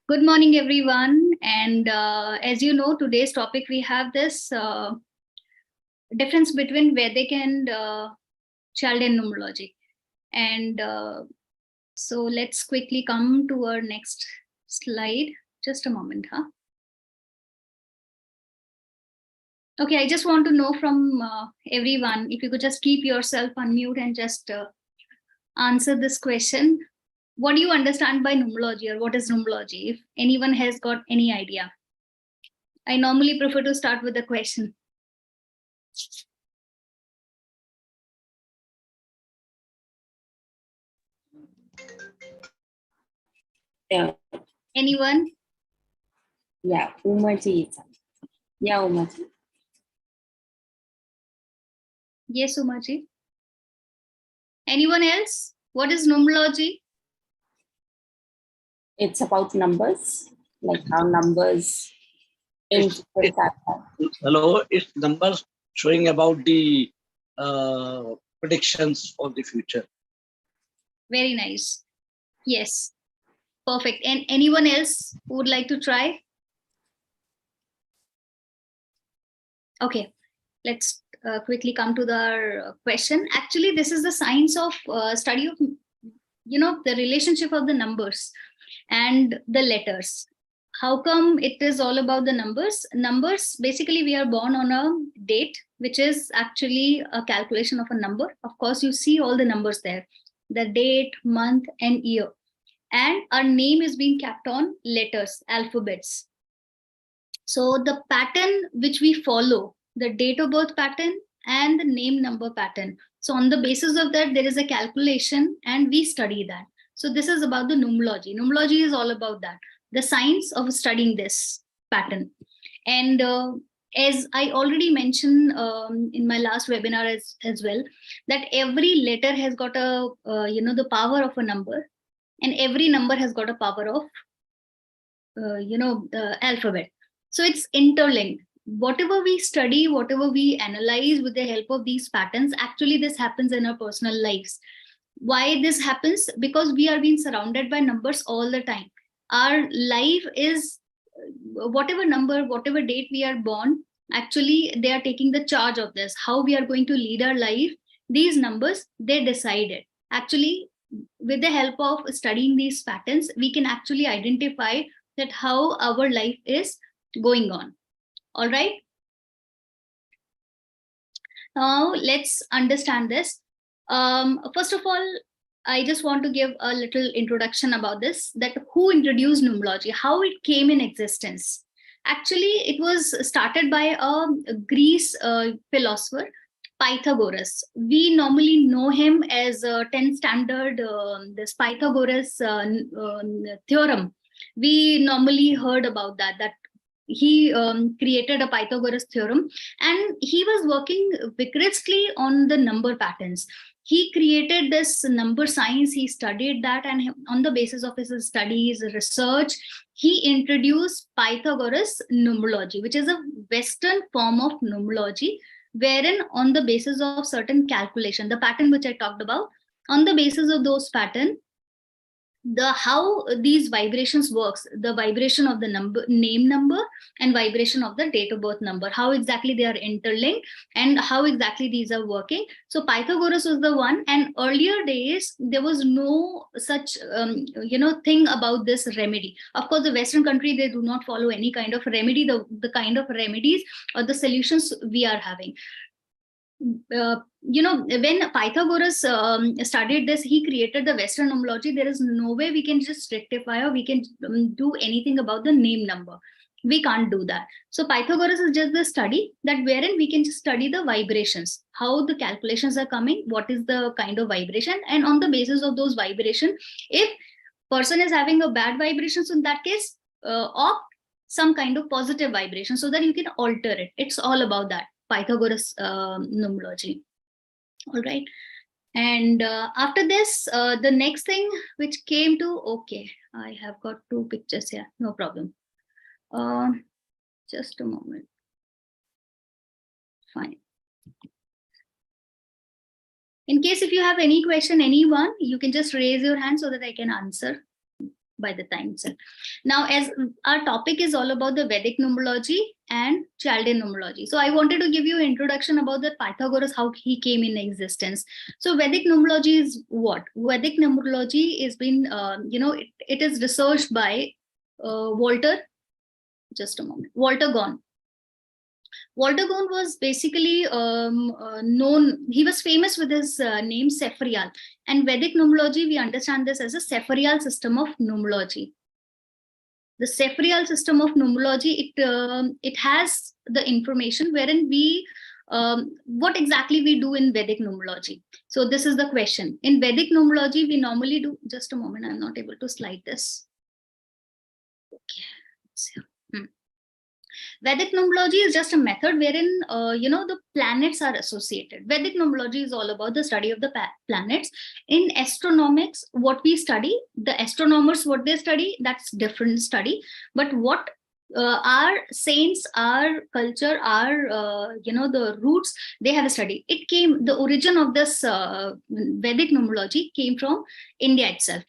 Good morning, everyone. And as you know, today's topic, we have this difference between Vedic and Chaldean Numerology. And so let's quickly come to our next slide. Just a moment, huh? Okay, I just want to know from everyone, if you could just keep yourself unmute and just answer this question. What do you understand by numerology, or what is numerology? If anyone has got any idea. I normally prefer to start with a question. Yeah. Anyone? Yeah, Umaji. Yeah, Umaji. Yes, Umaji. Anyone else? What is numerology? It's about numbers, like how numbers. Hello, it's numbers showing about the predictions for the future. Very nice. Yes, perfect. And anyone else who would like to try? Okay, let's quickly come to the question. Actually, this is the science of study of, the relationship of the numbers and the letters. How come it is all about the numbers? Numbers, basically, we are born on a date, which is actually a calculation of a number. Of course, you see all the numbers there, the date, month, and year. And our name is being kept on letters, alphabets. So the pattern which we follow, the date of birth pattern and the name number pattern. So on the basis of that, there is a calculation and we study that. So this is about the numerology. Numerology is all about that, the science of studying this pattern. And as I already mentioned in my last webinar as well, that every letter has got a, the power of a number, and every number has got a power of, the alphabet. So it's interlinked. Whatever we study, whatever we analyze with the help of these patterns, actually this happens in our personal lives. Why this happens? Because we are being surrounded by numbers all the time. Our life is whatever number, whatever date we are born, actually they are taking the charge of this. How we are going to lead our life, these numbers, they decide it. Actually, with the help of studying these patterns, we can actually identify that how our life is going on. All right. Now let's understand this. First of all, I just want to give a little introduction about this, that who introduced numerology, how it came in existence. Actually, it was started by a Greece philosopher, Pythagoras. We normally know him as a 10th standard, this Pythagoras theorem. We normally heard about that he created a Pythagoras theorem, and he was working vigorously on the number patterns. He created this number science, he studied that, and on the basis of his studies, research, he introduced Pythagoras numerology, which is a Western form of numerology, wherein on the basis of certain calculation, the pattern which I talked about, on the basis of those pattern, how these vibrations works, the vibration of the name number and vibration of the date of birth number, how exactly they are interlinked and how exactly these are working. So Pythagoras was the one, and earlier days there was no such thing about this remedy. Of course, the Western country, they do not follow any kind of remedy, the kind of remedies or the solutions we are having. When Pythagoras studied this, he created the Western numerology. There is no way we can just rectify or we can do anything about the name number. We can't do that. So Pythagoras is just the study that wherein we can just study the vibrations, how the calculations are coming, what is the kind of vibration, and on the basis of those vibration, if person is having a bad vibration, so in that case, opt some kind of positive vibration so that you can alter it. It's all about that. Pythagoras numerology. All right. And after this, the next thing which came to, okay, I have got two pictures here, no problem. Just a moment. Fine. In case if you have any question, anyone, you can just raise your hand so that I can answer. by the time itself. Now, as our topic is all about the Vedic numerology and Chaldean numerology, so I wanted to give you an introduction about the Pythagoras, how he came in existence. So Vedic numerology is what? Vedic numerology has been, it is researched by Walter Gone. Walter Gone was basically known, he was famous with his name Sephirial. And Vedic numerology, we understand this as a Sephirial system of numerology. The Sephirial system of numerology, it has the information wherein we, what exactly we do in Vedic numerology. So this is the question. In Vedic numerology, we normally do, just a moment, I'm not able to slide this. Okay, let's see. Vedic numerology is just a method wherein, the planets are associated. Vedic numerology is all about the study of the planets. In astronomics, what we study, the astronomers, what they study, that's different study. But what our saints, our culture, our, the roots, they have a study. The origin of this Vedic numerology came from India itself.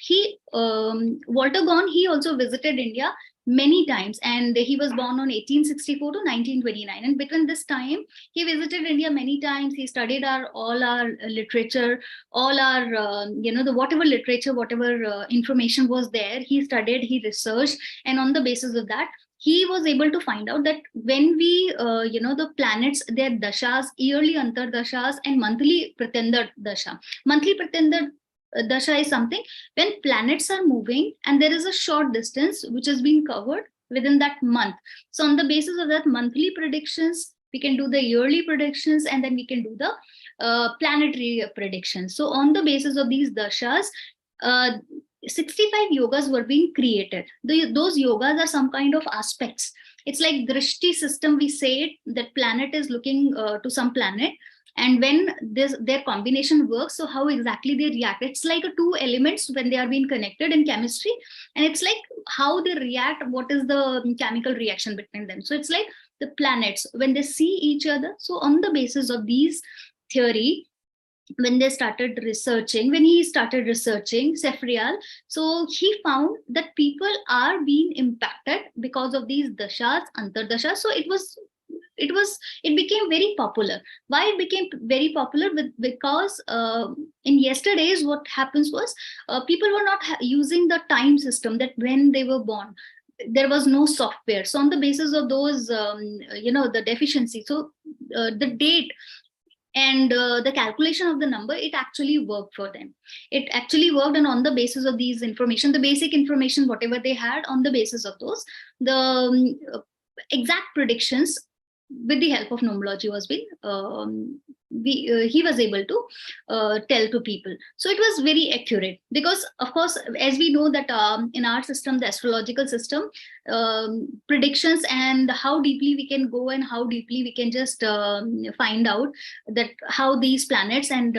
Walter Gone, he also visited India many times, and he was born on 1864 to 1929, and between this time he visited India many times. He studied all our literature, all our the whatever literature, whatever information was there, he studied, he researched, and on the basis of that he was able to find out that when we the planets, their dashas, yearly antar dashas and monthly pratendar dasha. Monthly pratendar dasha is something when planets are moving and there is a short distance which has been covered within that month. So on the basis of that monthly predictions, we can do the yearly predictions, and then we can do the planetary predictions. So on the basis of these dashas, 65 yogas were being created. Those yogas are some kind of aspects. It's like drishti system, we say it, that planet is looking to some planet, and when their combination works, so how exactly they react. It's like two elements when they are being connected in chemistry, and it's like how they react, what is the chemical reaction between them. So it's like the planets, when they see each other. So on the basis of these theory, when he started researching Sephirial, so he found that people are being impacted because of these dashas, antardashas. So it became very popular. Why it became very popular? Because in yesterdays, what happens was people were not using the time system, that when they were born, there was no software. So on the basis of those, the deficiency, so the date and the calculation of the number, it actually worked for them. It actually worked, and on the basis of these information, the basic information, whatever they had, on the basis of those, the exact predictions with the help of numerology was being he was able to tell to people. So it was very accurate, because of course, as we know that in our system, the astrological system, predictions and how deeply we can go and how deeply we can just find out that how these planets, and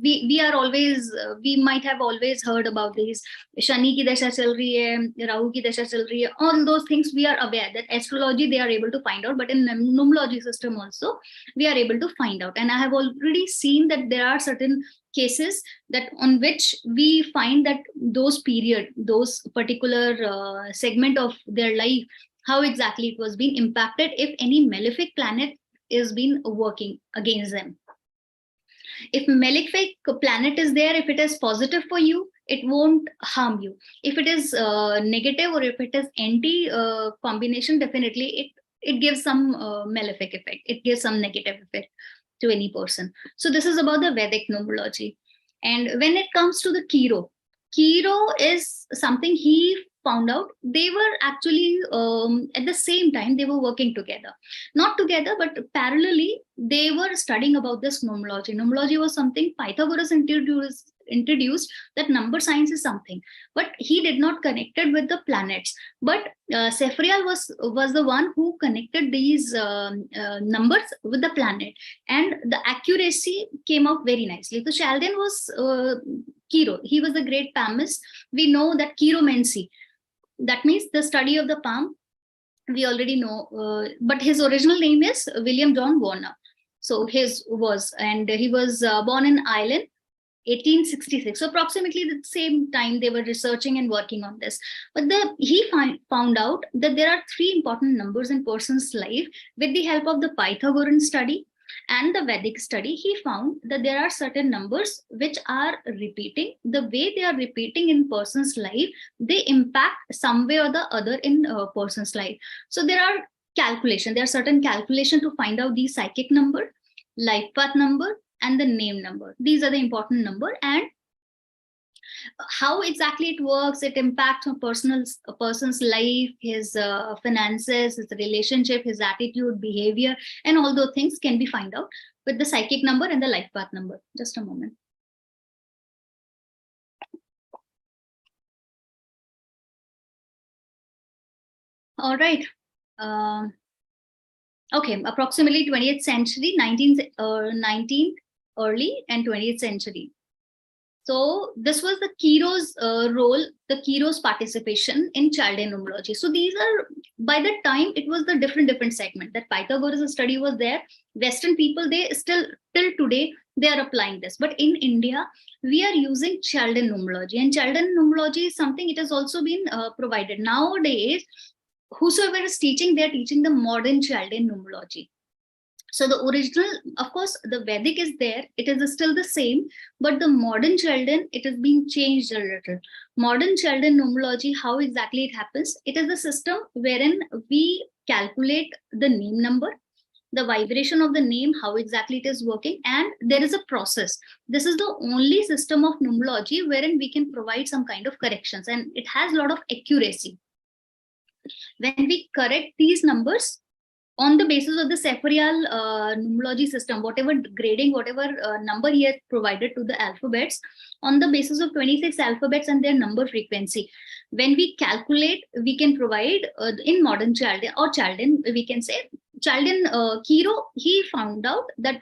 we are always, we might have always heard about these Shani ki dasha chal rahi hai, Rahu ki dasha chal rahi hai, all those things we are aware that astrology they are able to find out, but in numerology system also we are able to find out. And I have already seen that there are certain cases that on which we find that those particular segment of their life, how exactly it was being impacted if any malefic planet is been working against them. If malefic planet is there, if it is positive for you, it won't harm you. If it is negative, or if it is anti combination, definitely it gives some malefic effect. It gives some negative effect to any person. So this is about the Vedic numerology. And when it comes to the Cheiro is something he found out. They were actually at the same time, they were working together. Not together, but parallelly, they were studying about this numerology. Numerology was something Pythagoras introduced, that number science is something, but he did not connect it with the planets. But Sephirial was the one who connected these numbers with the planet, and the accuracy came out very nicely. So Chaldean was Cheiro. He was a great palmist. We know that chiromancy, that means the study of the palm, we already know, but his original name is William John Warner. So he was born in Ireland. 1866. So approximately the same time they were researching and working on this. But he found out that there are 3 important numbers in person's life. With the help of the Pythagorean study and the Vedic study, he found that there are certain numbers which are repeating. The way they are repeating in person's life, they impact some way or the other in a person's life. So there are certain calculation to find out the psychic number, life path number, and the name number. These are the important number, and how exactly it works, it impacts a person's life, his finances, his relationship, his attitude, behavior, and all those things can be found out with the psychic number and the life path number. Just a moment. All right. Okay, approximately 20th century, 19th early and 20th century. So this was the Cheiro's role, the Cheiro's participation in Chaldean Numerology. So these are, by the time it was the different segment that Pythagoras' study was there. Western people, they still till today they are applying this. But in India, we are using Chaldean Numerology, and Chaldean Numerology is something it has also been provided nowadays. Whosoever is teaching, they are teaching the modern Chaldean Numerology. So the original, of course, the Vedic is there. It is still the same, but the modern Chaldean, it is being changed a little. Modern Chaldean Numerology, how exactly it happens? It is a system wherein we calculate the name number, the vibration of the name, how exactly it is working, and there is a process. This is the only system of numerology wherein we can provide some kind of corrections, and it has a lot of accuracy. When we correct these numbers, on the basis of the Sephirial numerology system, whatever grading, whatever number he has provided to the alphabets, on the basis of 26 alphabets and their number frequency, when we calculate, we can provide in modern Chaldean or Chaldean, we can say Chaldean Cheiro, he found out that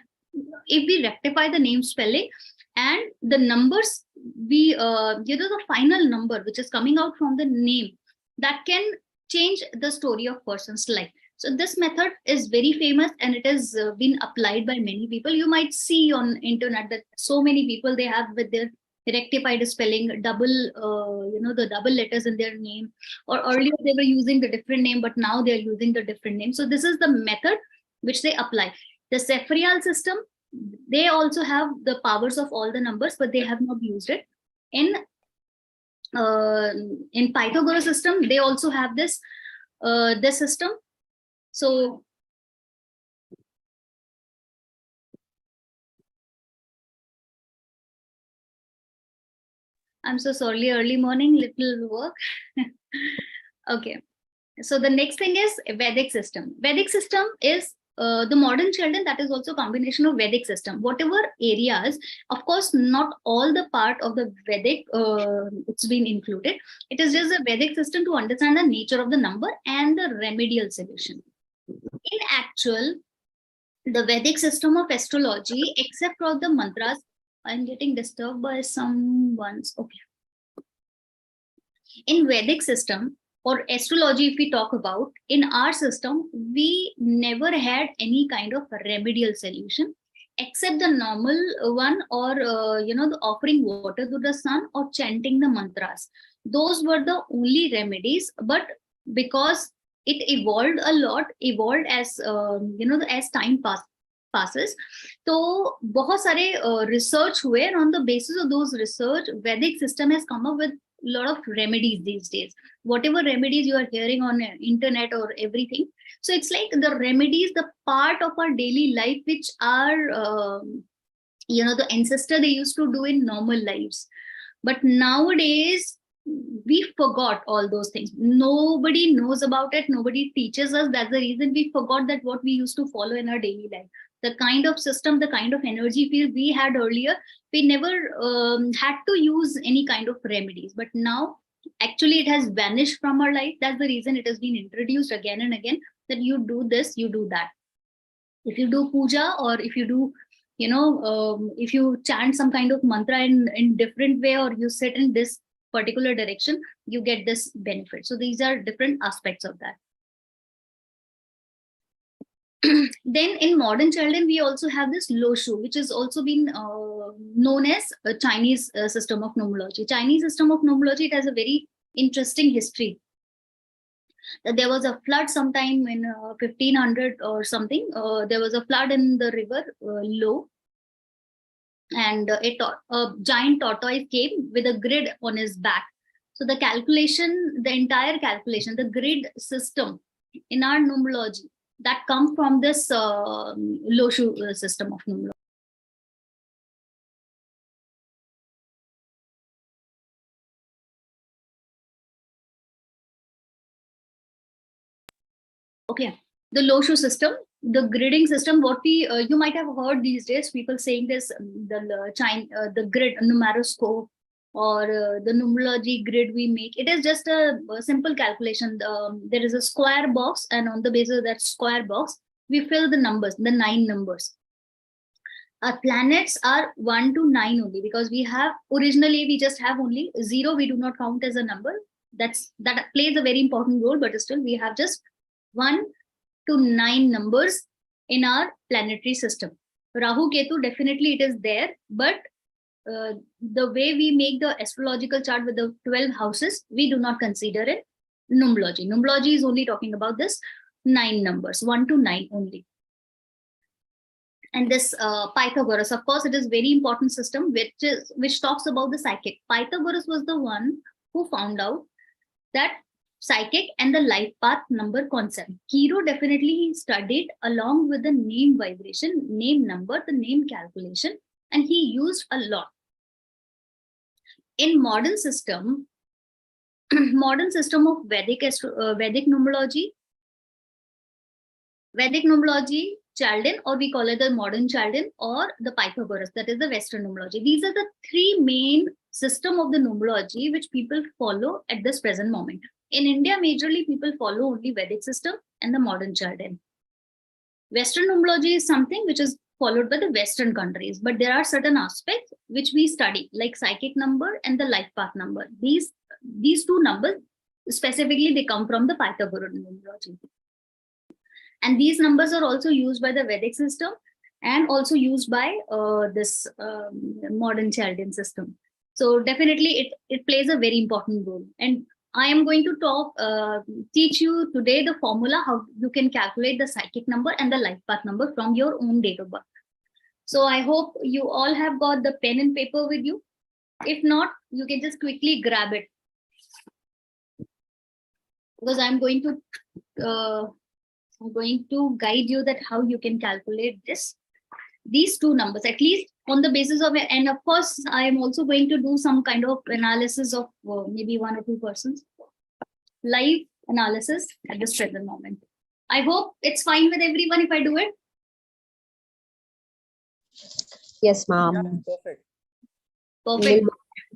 if we rectify the name spelling and the numbers, we, the final number which is coming out from the name, that can change the story of person's life. So this method is very famous and it has been applied by many people. You might see on internet that so many people, they have with their rectified spelling, double, the double letters in their name, or earlier they were using the different name, but now they're using the different name. So this is the method which they apply. The Sephirial system, they also have the powers of all the numbers, but they have not used it. In Pythagoras system, they also have this system. So I'm so sorry, early morning, little work. Okay. So the next thing is Vedic system. Vedic system is the modern Chaldean, that is also a combination of Vedic system. Whatever areas, of course, not all the part of the Vedic, it's been included. It is just a Vedic system to understand the nature of the number and the remedial solution. In actual, the Vedic system of astrology, except for the mantras, I'm getting disturbed by someone's, okay. In Vedic system or astrology, if we talk about, in our system, we never had any kind of remedial solution except the normal one, or the offering water to the sun or chanting the mantras. Those were the only remedies. But because it evolved a lot, as as time passes, so बहुत सारे research हुए, and on the basis of those research, Vedic system has come up with a lot of remedies these days. Whatever remedies you are hearing on internet or everything, so it's like the remedies, the part of our daily life which are the ancestor they used to do in normal lives. But nowadays we forgot all those things. Nobody knows about it, nobody teaches us. That's the reason we forgot that what we used to follow in our daily life, the kind of system, the kind of energy field we had earlier, we never had to use any kind of remedies. But now actually it has vanished from our life. That's the reason it has been introduced again and again, that you do this, you do that. If you do puja, or if you do if you chant some kind of mantra in different way, or you sit in this particular direction, you get this benefit. So these are different aspects of that. Then in modern Chaldean, we also have this Lo Shu, which has also been known as a Chinese system of numerology. Chinese system of numerology, it has a very interesting history. There was a flood sometime in 1500 or something. There was a flood in the river Lo, and a giant tortoise came with a grid on his back. So the calculation, the entire calculation, the grid system in our numerology, that comes from this Loshu system of numerology. Okay, the Loshu system, the gridding system, what we you might have heard these days, people saying this, the grid numeroscope, or the numerology grid we make. It is just a simple calculation. There is a square box, and on the basis of that square box, we fill the numbers, the 9 numbers. Our planets are 1 to 9 only, because we have originally we just have only 0. We do not count as a number. That plays a very important role, but still we have just 1 to 9 numbers in our planetary system. Rahu Ketu, definitely it is there, but the way we make the astrological chart with the 12 houses, we do not consider it numerology. Numerology is only talking about this 9 numbers, 1 to 9 only. And this Pythagoras, of course, it is very important system which talks about the psychic. Pythagoras was the one who found out that psychic and the life path number concept. Cheiro definitely studied along with the name vibration, name number, the name calculation, and he used a lot. In modern system of Vedic numerology, Chaldean, or we call it the modern Chaldean, or the Pythagoras, that is the Western numerology. These are the 3 main system of the numerology which people follow at this present moment. In India, majorly people follow only Vedic system and the modern Chaldean. Western numerology is something which is followed by the Western countries, but there are certain aspects which we study, like psychic number and the life path number. These 2 numbers, specifically, they come from the Pythagorean numerology. And these numbers are also used by the Vedic system and also used by this modern Chaldean system. So definitely it plays a very important role. And I am going to teach you today the formula how you can calculate the psychic number and the life path number from your own date of birth. So I hope you all have got the pen and paper with you. If not, you can just quickly grab it, because I'm going to guide you that how you can calculate these 2 numbers, at least on the basis of it. And of course, I am also going to do some kind of analysis of maybe 1 or 2 persons, live analysis at this present moment. I hope it's fine with everyone if I do it. Yes, ma'am. Perfect. Perfect.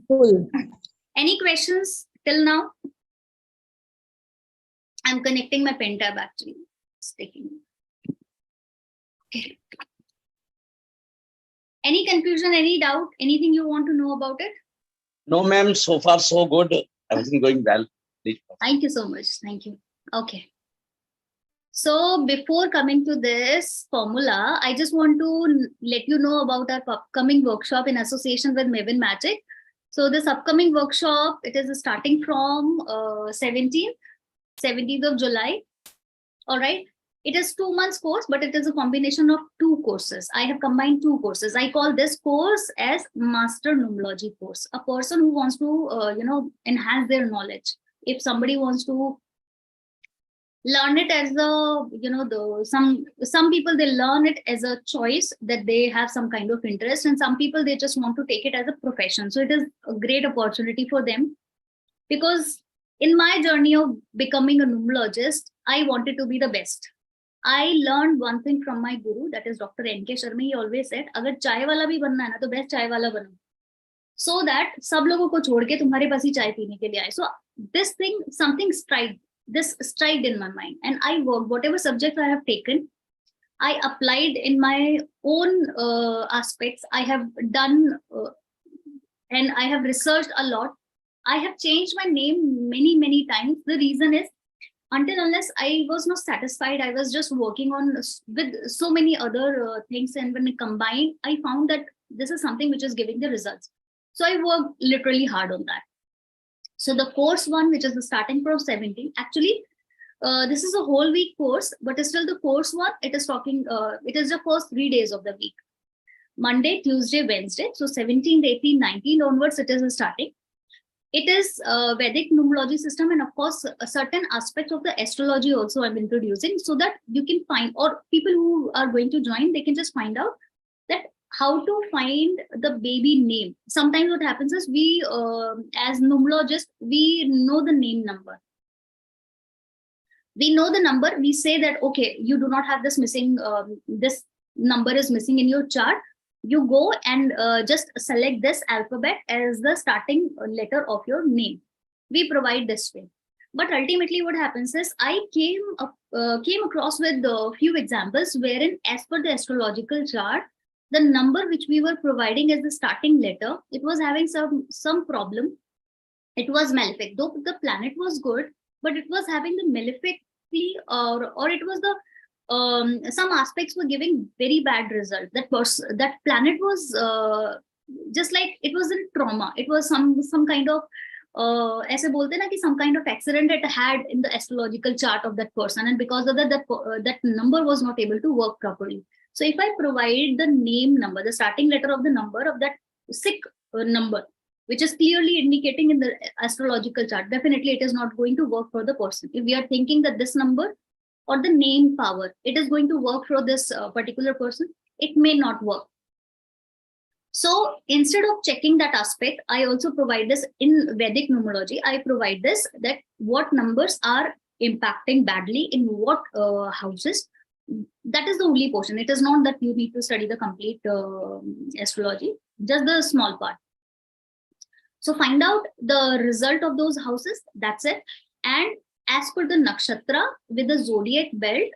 Cool. Any questions till now? I'm connecting my pen tab actually. It's taking. Okay. Any confusion, any doubt, anything you want to know about it? No, ma'am. So far, so good. Everything going well. Thank you so much. Thank you. Okay. So before coming to this formula, I just want to let you know about our upcoming workshop in association with Maven Magic. So this upcoming workshop, it is starting from 17th of July. All right. It is 2 months course, but it is a combination of 2 courses. I have combined 2 courses. I call this course as Master Numerology course. A person who wants to, enhance their knowledge. If somebody wants to learn it as a, some people, they learn it as a choice that they have some kind of interest, and some people, they just want to take it as a profession. So it is a great opportunity for them, because in my journey of becoming a numerologist, I wanted to be the best. I learned one thing from my guru, that is Dr. N.K. Sharma. He always said, अगर चाय वाला भी बनना है ना, तो best चाय वाला बनो, so that सब लोगों को छोड़ के तुम्हारे पास ही चाय पीने के लिए आए. So this thing, something striked in my mind, and I worked. Whatever subjects I have taken, I applied in my own aspects. I have done and I have researched a lot. I have changed my name many times. The reason is until unless I was not satisfied, I was just working on with so many other things, and when I combined, I found that this is something which is giving the results. So I worked literally hard on that. So the course one, which is the starting from 17, actually this is a whole week course, but still the course one, it is talking, it is the first 3 days of the week, Monday, Tuesday, Wednesday. So 17th, 18th, 19th onwards, it is starting. It is a Vedic numerology system, and of course, a certain aspect of the astrology also I'm introducing, so that you can find, or people who are going to join, they can just find out that how to find the baby name. Sometimes what happens is we, as numerologists, we know the name number. We know the number. We say that, okay, you do not have this missing, this number is missing in your chart. You go and just select this alphabet as the starting letter of your name. We provide this way. But ultimately what happens is I came across with a few examples wherein, as per the astrological chart, the number which we were providing as the starting letter, it was having some problem. It was malefic. Though the planet was good, but it was having the maleficly, or it was the some aspects were giving very bad result. That planet was just like it was in trauma. It was some kind of ऐसे बोलते हैं ना कि some kind of accident it had in the astrological chart of that person, and because of that that number was not able to work properly. So if I provide the name number, the starting letter of the number of that sick number, which is clearly indicating in the astrological chart, definitely it is not going to work for the person. If we are thinking that this number or the name power, it is going to work for this particular person, it may not work. So instead of checking that aspect, I also provide this in Vedic numerology. I provide this, that what numbers are impacting badly in what houses. That is the only portion. It is not that you need to study the complete astrology, just the small part. So find out the result of those houses, that's it. And as per the nakshatra with the zodiac belt,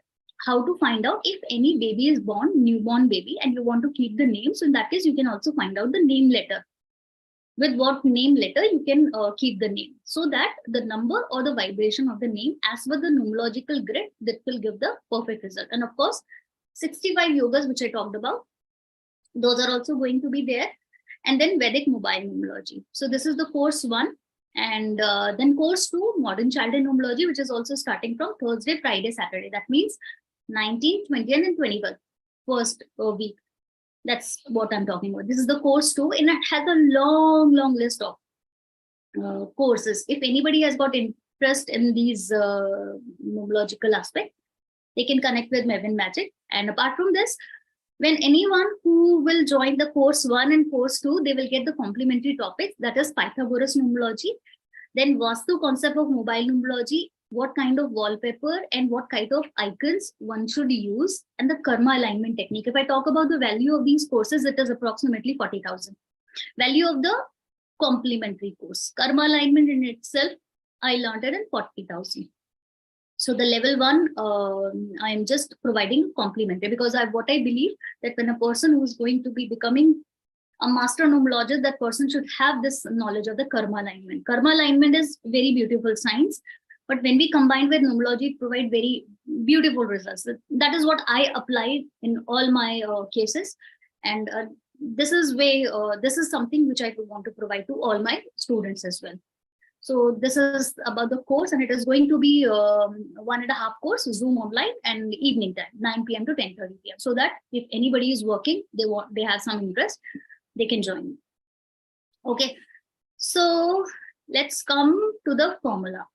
how to find out if any baby is born, newborn baby, and you want to keep the name. So in that case, you can also find out the name letter. With what name letter you can keep the name, so that the number or the vibration of the name as per the numerological grid, that will give the perfect result. And of course, 65 yogas, which I talked about, those are also going to be there. And then Vedic mobile numerology. So this is the course one. And then course 2, modern Chaldean Numerology, which is also starting from Thursday, Friday, Saturday. That means 19th, 20th, and 21st, first week. That's what I'm talking about. This is the course 2, and it has a long list of courses. If anybody has got interest in these numerological aspects, they can connect with Mevin Magic. And apart from this, when anyone who will join the course 1 and course 2, they will get the complementary topics, that is Pythagorean numerology, then Vastu concept of mobile numerology, what kind of wallpaper and what kind of icons one should use, and the karma alignment technique. If I talk about the value of these courses, it is approximately 40,000. Value of the complementary course. Karma alignment in itself, I learned it in 40,000. So the level 1, I am just providing complementary, because what I believe that when a person who is going to be becoming a master numerologist, that person should have this knowledge of the karma alignment. Karma alignment is very beautiful science, but when we combine with numerology, it provides very beautiful results. That is what I apply in all my cases, and this is something which I want to provide to all my students as well. So this is about the course, and it is going to be 1.5 course, Zoom online, and evening time, 9 p.m. to 10:30 p.m. So that if anybody is working, they have some interest, they can join. Okay, so let's come to the formula.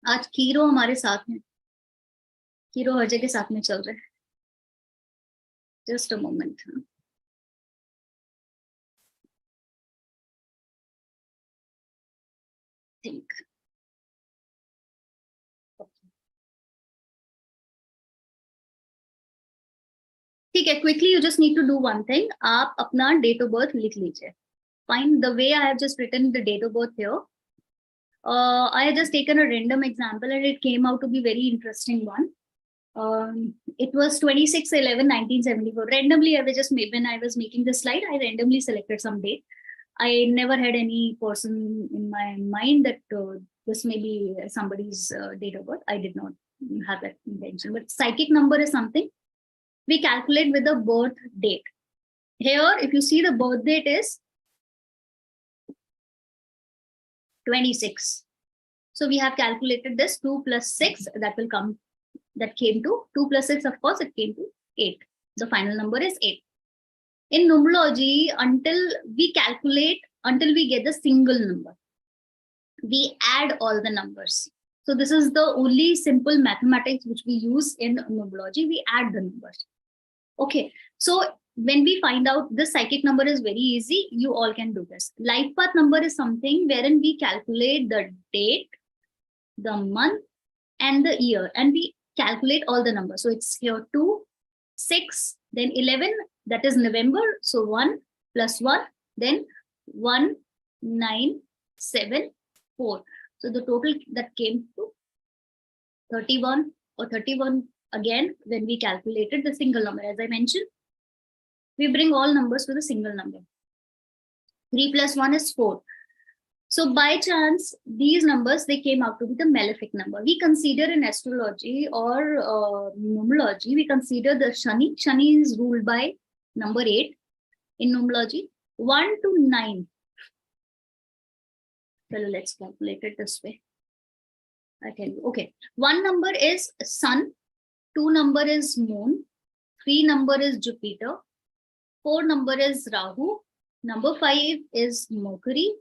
आज कीरो हमारे साथ में, कीरो हर जगह साथ में चल रहे हैं. Just a moment. Think. ठीक है, quickly you just need to do one thing. आप अपना date of birth लिख लीजिए. Fine. The way I have just written the date of birth here, I have just taken a random example, and it came out to be very interesting one. It was 26/11/1974. Randomly, when I was making this slide, I randomly selected some date. I never had any person in my mind that This may be somebody's date of birth. I did not have that intention. But psychic number is something we calculate with the birth date. Here, if you see, the birth date is 26. So we have calculated this 2 plus 6, that came to 2 plus 6, of course, it came to 8. The final number is 8. In numerology, until we get the single number, we add all the numbers. So this is the only simple mathematics which we use in numerology. We add the numbers. Okay, so when we find out this psychic number is very easy, you all can do this. Life path number is something wherein we calculate the date, the month, and the year, and we calculate all the numbers. So it's here 2, 6, then 11, that is November. So 1 plus 1, then 1, 9, 7, 4. So the total that came to 31, or 31 again when we calculated the single number. As I mentioned, we bring all numbers to the single number. 3 plus 1 is 4. So by chance, these numbers, they came out to be the malefic number. We consider in astrology or numerology, we consider the Shani. Shani is ruled by number 8 in numerology. 1 to 9. So let's calculate it this way. I tell you. Okay. 1 number is Sun. 2 number is Moon. 3 number is Jupiter. 4 number is Rahu. Number 5 is Mercury.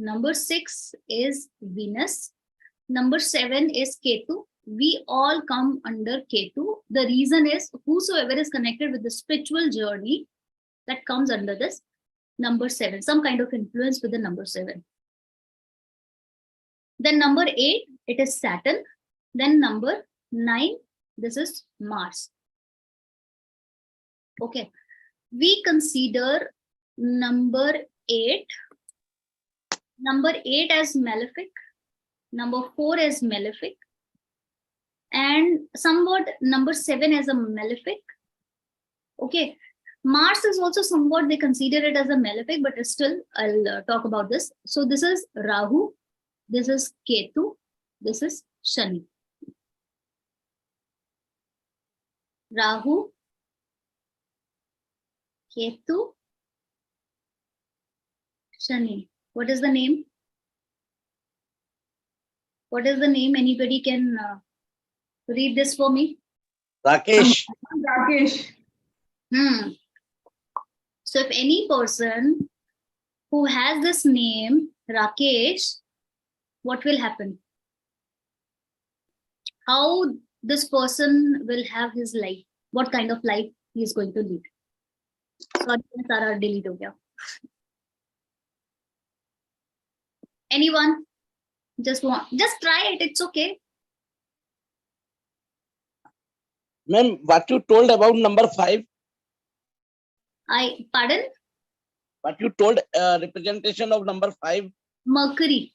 Number 6 is Venus. Number 7 is Ketu. We all come under Ketu. The reason is whosoever is connected with the spiritual journey, that comes under this number 7, some kind of influence with the number 7. Then number 8, it is Saturn. Then number 9, this is Mars. Okay. We consider number 8 as malefic, number 4 as malefic, and somewhat number 7 as a malefic. Okay. Mars is also somewhat, they consider it as a malefic, but still I'll talk about this. So this is Rahu, this is Ketu, this is Shani. Rahu, Ketu, Shani. What is the name? What is the name? Anybody can read this for me? Rakesh. Rakesh. So if any person who has this name, Rakesh, what will happen? How this person will have his life? What kind of life he is going to lead? Sorry, Sara, delete ho gaya. Anyone? Just try it. It's okay. Ma'am, what you told about number 5? Pardon? What you told representation of number 5? Mercury.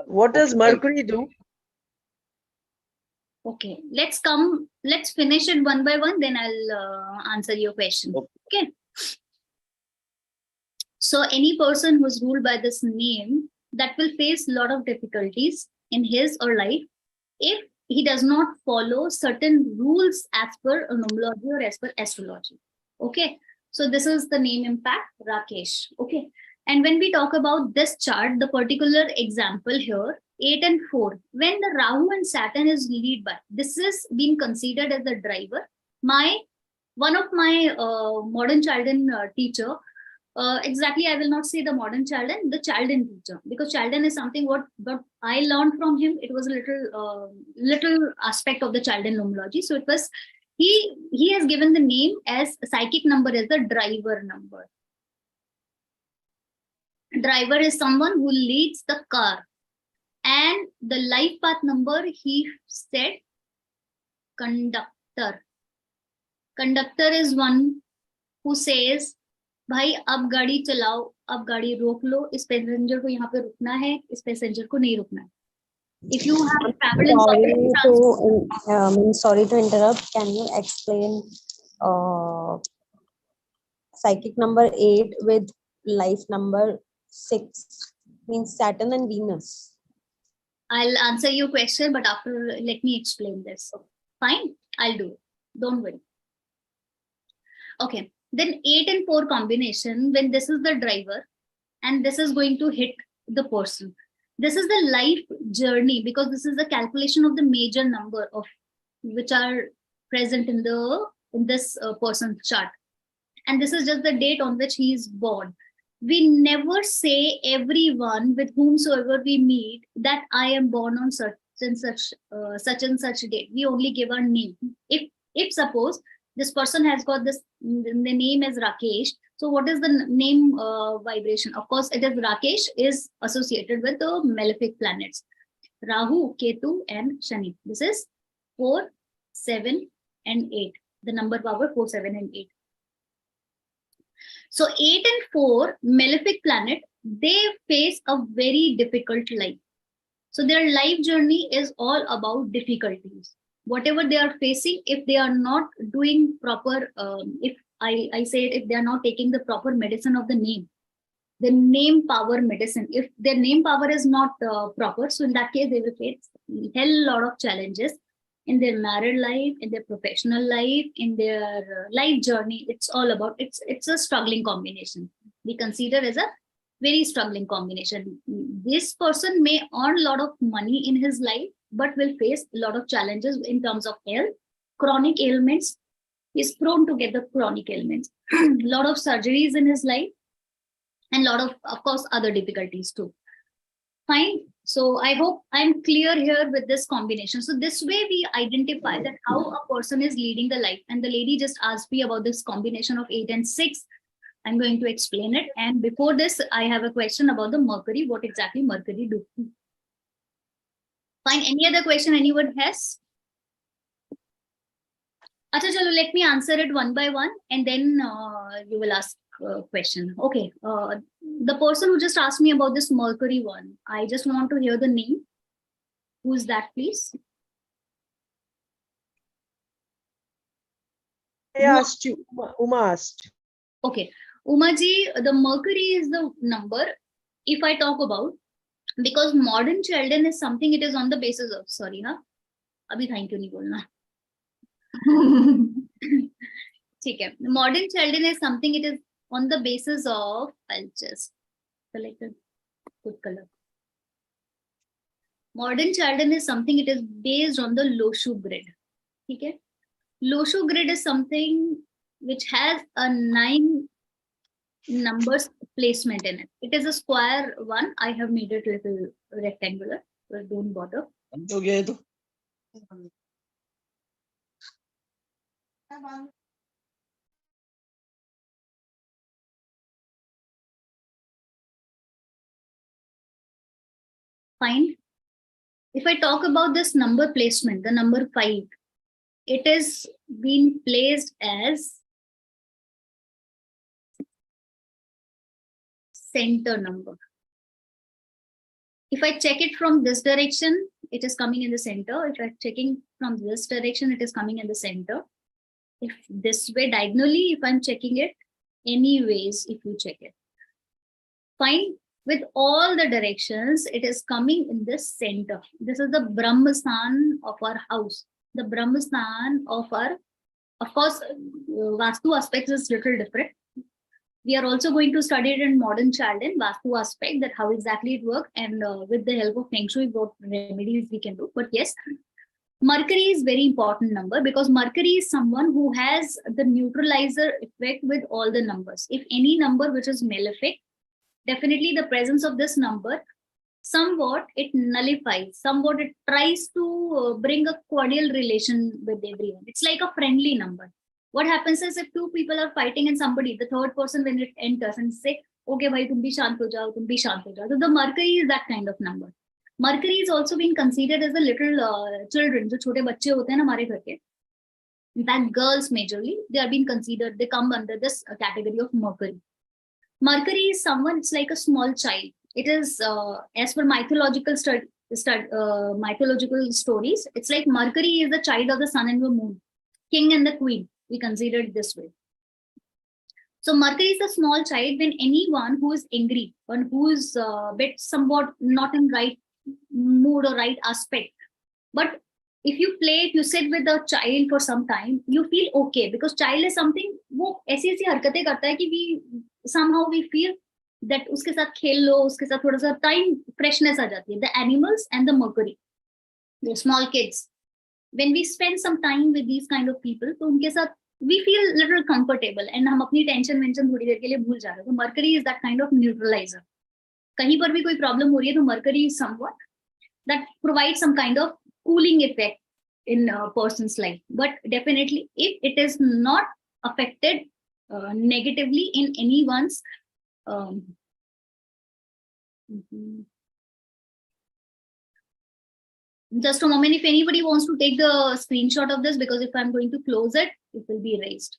What does Mercury do? Okay, let's finish it one by one, then I'll answer your question. Okay. So any person who's ruled by this name, that will face a lot of difficulties in his or life if he does not follow certain rules as per numerology or as per astrology. Okay, so this is the name impact, Rakesh. Okay, and when we talk about this chart, the particular example here, 8 and 4, when the Rahu and Saturn is lead by, this is being considered as the driver. One of my modern Chaldean teacher, exactly, I will not say the modern Chaldean, the Chaldean teacher, because Chaldean is something what I learned from him. It was a little aspect of the Chaldean numerology. So it was, he has given the name as psychic number as the driver number. Driver is someone who leads the car. And the life path number, he said conductor. Conductor is one who says, भाई अब गाड़ी चलाओ, अब गाड़ी रोक लो, इस passenger को यहाँ पे रुकना है, इस पैसेंजर को नहीं रुकना है. If you have traveled in public transport, sorry to interrupt. Can you explain psychic number 8 with life number 6? Means Saturn and Venus. I'll answer your question, but after, let me explain this. Fine, I'll do it. Don't worry. Okay, then 8 and 4 combination, when this is the driver and this is going to hit the person. This is the life journey, because this is the calculation of the major number of which are present in this person's chart. And this is just the date on which he is born. We never say everyone with whomsoever we meet that I am born on such and such date. We only give our name. If suppose this person has got this, the name is Rakesh. So what is the name vibration? Of course, it is Rakesh is associated with the malefic planets, Rahu, Ketu, and Shani. This is 4, 7, and 8. The number power 4, 7, and 8. So 8 and 4 malefic planet, they face a very difficult life. So their life journey is all about difficulties. Whatever they are facing, if they are not doing proper, if I say it, if they are not taking the proper medicine of the name power medicine, if their name power is not proper, so in that case, they will face a hell lot of challenges in their married life, in their professional life, in their life journey. It's all about, it's a struggling combination. We consider as a very struggling combination. This person may earn a lot of money in his life, but will face a lot of challenges in terms of health, chronic ailments. He's prone to get the chronic ailments, a lot of surgeries in his life, and a lot of course, other difficulties too. Fine. So I hope I'm clear here with this combination. So this way we identify that how a person is leading the life. And the lady just asked me about this combination of 8 and 6. I'm going to explain it. And before this, I have a question about the Mercury. What exactly Mercury do? Fine. Any other question anyone has? Acha, chalo, let me answer it one by one, and then you will ask a question. Okay. The person who just asked me about this Mercury one, I just want to hear the name. Who is that, please? I asked you. Uma asked. Okay. Umaji, the Mercury is the number, if I talk about, because modern Chaldean is something, it is on the basis of, sorry, huh? Abhi thank you nahi bolna. Okay. Modern Chaldean is something, it is on the basis of, I'll just select a good color. Modern Chaldean is something, it is based on the Lo Shu grid. Okay. Lo Shu grid is something which has a 9 numbers placement in it. It is a square one. I have made it little rectangular, so don't bother. Fine. If I talk about this number placement, the number 5, it is being placed as center number. If I check it from this direction, it is coming in the center. If I'm checking from this direction, it is coming in the center. If this way diagonally, if I'm checking it, anyways, if you check it. Fine. With all the directions, it is coming in the center. This is the Brahmastan of our house. The Brahmastan of our, of course, Vastu aspects is little different. We are also going to study it in modern Chaldean Vastu aspect, that how exactly it works, and with the help of Feng Shui, what remedies we can do. But yes, Mercury is very important number, because Mercury is someone who has the neutralizer effect with all the numbers. If any number which is malefic, definitely the presence of this number, somewhat it nullifies, somewhat it tries to bring a cordial relation with everyone. It's like a friendly number. What happens is, if 2 people are fighting and somebody, the third person, when it enters and say, okay, bhai, tum bhi shant ho jao, tum bhi shant ho jao. So the Mercury is that kind of number. Mercury is also being considered as the little children, jo chote bacche hote hain na hamare ghar ke. In fact, girls majorly, they are being considered, they come under this category of Mercury. Mercury is someone, it's like a small child. It is, as per mythological mythological stories, it's like Mercury is the child of the sun and the moon, king and the queen. We consider it this way. So Mercury is a small child. When anyone who is angry, or who is bit somewhat not in right mood or right aspect. But if you play, if you sit with a child for some time, you feel okay, because child is something, वो ऐसी ऐसी हरकतें करता है कि we somehow we feel that उसके साथ खेल लो, उसके साथ थोड़ा सा time freshness आ जाती है. The animals and the Mercury, the small kids, when we spend some time with these kind of people, तो उनके साथ we feel little comfortable and हम अपनी tension mention थोड़ी देर के लिए भूल जा रहे हैं. तो Mercury is that kind of neutralizer. कहीं पर भी कोई problem हो रही है तो Mercury is somewhat that provides some kind of cooling effect in a person's life. But definitely, if it is not affected negatively in anyone's just a moment, if anybody wants to take the screenshot of this, because if I'm going to close it, it will be erased.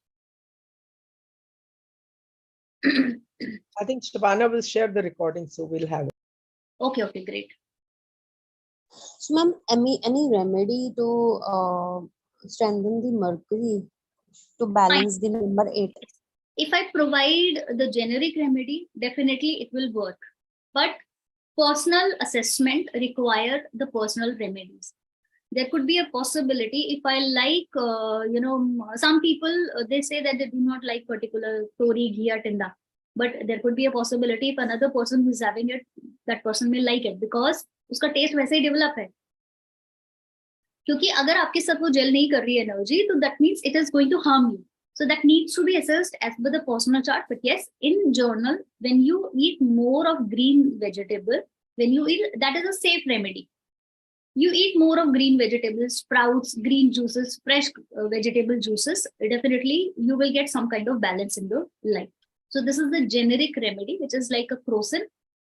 I think Shabana will share the recording, so we'll have it. Okay, great. So, ma'am, any remedy to strengthen the Mercury to balance the number 8? If I provide the generic remedy, definitely it will work. But personal assessment require the personal remedies. There could be a possibility if I like, some people, they say that they do not like particular tori, ghee, tinda. But there could be a possibility if another person who is having it, that person may like it because उसका test वैसे ही develop है. क्योंकि अगर आपके साथ वो jail नहीं कर रही है एनर्जी, तो that means it is going to harm you. So that needs to be assessed as per the personal chart. But yes, in journal, when you eat more of green vegetable, when you eat, that is a safe remedy. You eat more of green vegetables, sprouts, green juices, fresh vegetable juices, definitely you will get some kind of balance in your life. So this is the generic remedy, which is like a crocin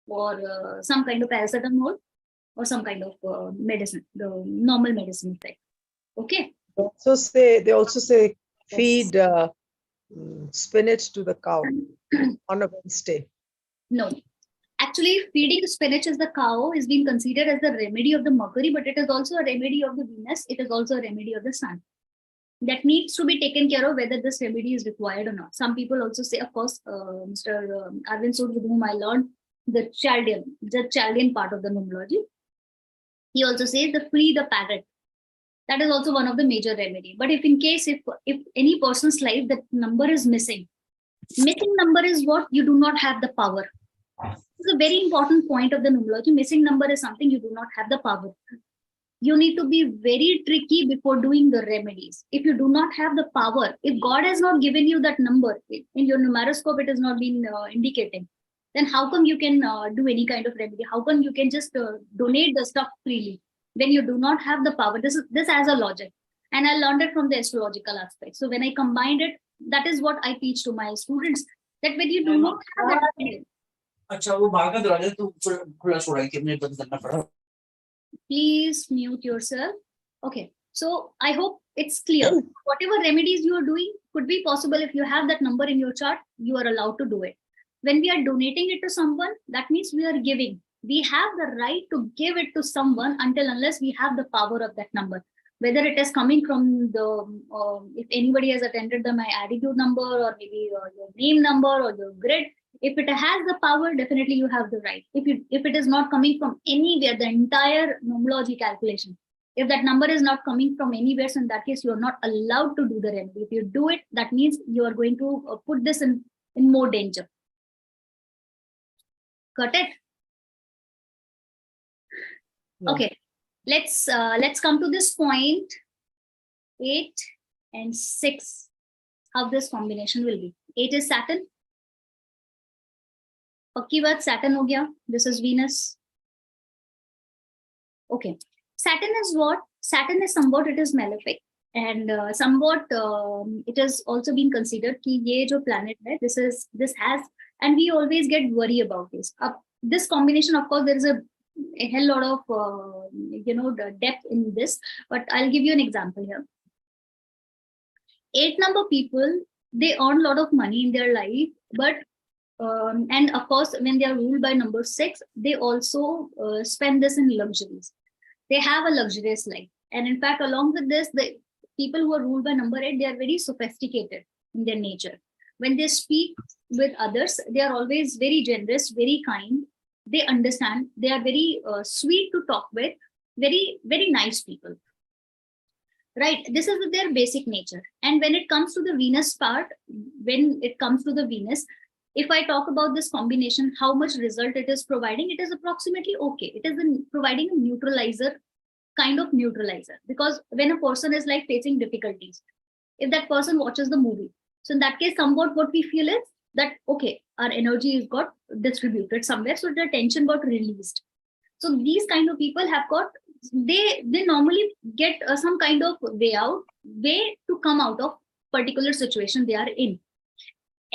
or some kind of paracetamol or some kind of medicine, the normal medicine effect. Okay. They also say feed spinach to the cow on a Wednesday. No, actually feeding spinach as the cow is being considered as the remedy of the Mercury, but it is also a remedy of the Venus. It is also a remedy of the Sun. That needs to be taken care of whether this remedy is required or not. Some people also say, of course, Mr. Arvind Sood, with whom I learned the Chaldean part of the numerology, he also says the free the parrot. That is also one of the major remedy. But if in case, if any person's life, that number is missing number is what? You do not have the power. It's a very important point of the numerology. Missing number is something you do not have the power. You need to be very tricky before doing the remedies. If you do not have the power, if God has not given you that number, in your numeroscope it has not been indicating, then how come you can do any kind of remedy? How come you can just donate the stuff freely? When you do not have the power, this has a logic, and I learned it from the astrological aspect. So when I combined it, that is what I teach to my students, that when you do not have that, please mute yourself. Okay, so I hope it's clear. Whatever remedies you are doing could be possible. If you have that number in your chart, you are allowed to do it. When we are donating it to someone, that means we are giving. We have the right to give it to someone unless we have the power of that number. Whether it is coming from the, if anybody has attended my attitude number or maybe your name number or your grid, if it has the power, definitely you have the right. If it is not coming from anywhere, the entire numerology calculation, if that number is not coming from anywhere, so in that case, you are not allowed to do the remedy. If you do it, that means you are going to put this in more danger. Got it? Okay, let's come to this point 8 and 6, how this combination will be. 8 is Saturn. Pakki baat, Saturn ho gaya. This is Venus. Okay, Saturn is what? Saturn is somewhat, it is malefic, and somewhat it has also been considered ki ye jo planet hai, this has, and we always get worry about this. This combination, of course, there is a hell lot of the depth in this, but I'll give you an example here. 8 number people, they earn a lot of money in their life, but and of course when they are ruled by number 6, they also spend this in luxuries. They have a luxurious life, and in fact along with this, the people who are ruled by number 8, they are very sophisticated in their nature. When they speak with others, they are always very generous, very kind, they understand, they are very sweet to talk with, very, very nice people. Right, this is their basic nature. And when it comes to the Venus part, if I talk about this combination, how much result it is providing, it is approximately okay. It is providing a neutralizer, kind of neutralizer, because when a person is like facing difficulties, if that person watches the movie, so in that case, somewhat what we feel is that, okay, our energy is got distributed somewhere, so the tension got released. So these kind of people have got, they normally get some kind of way to come out of particular situation they are in.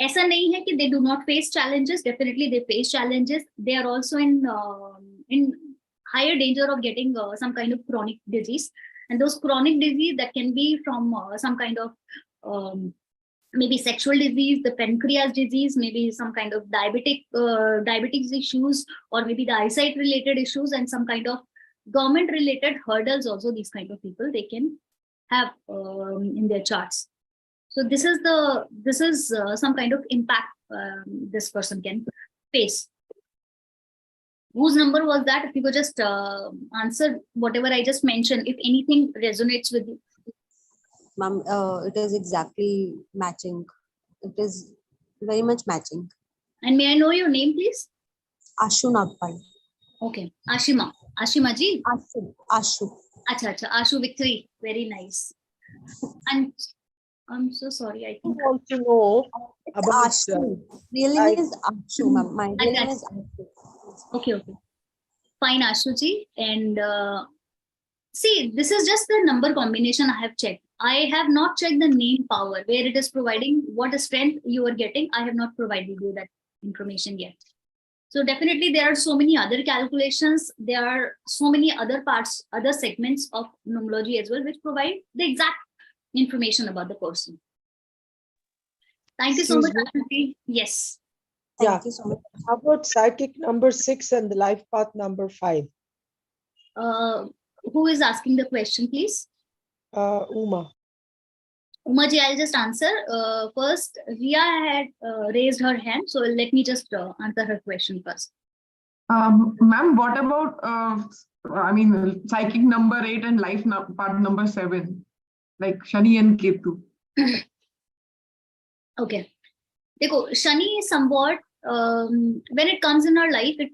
ऐसा नहीं है कि they do not face challenges. Definitely they face challenges. They are also in higher danger of getting some kind of chronic disease, and those chronic disease that can be from some kind of maybe sexual disease, the pancreas disease, maybe some kind of diabetes issues, or maybe the eyesight related issues, and some kind of government related hurdles also. These kind of people, they can have in their charts. So this is some kind of impact this person can face. Whose number was that? If you could just answer whatever I just mentioned, if anything resonates with you. Ma'am, it is exactly matching. It is very much matching. And may I know your name, please? Ashu Nagpal. Okay, Ashima ji. Ashu. Acha, Ashu Victory. Very nice. And I'm so sorry. I I think. want to know about Ashu. Real name is Ashu, ma'am. My real name is Ashu. Okay. Fine, Ashu ji. And see, this is just the number combination I have checked. I have not checked the name power, where it is providing what strength you are getting. I have not provided you that information yet. So definitely there are so many other calculations. There are so many other parts, other segments of numerology as well, which provide the exact information about the person. Thank you so much, Ashuti. Yes. Thank you so much. How about psychic number 6 and the life path number 5? Who is asking the question, please? Uma. Uma ji, I'll just answer. First, Ria had raised her hand, so let me just answer her question first. Ma'am, what about psychic number 8 and life part number 7, like Shani and Ketu? Okay. Dekho, Shani is somewhat, when it comes in our life, it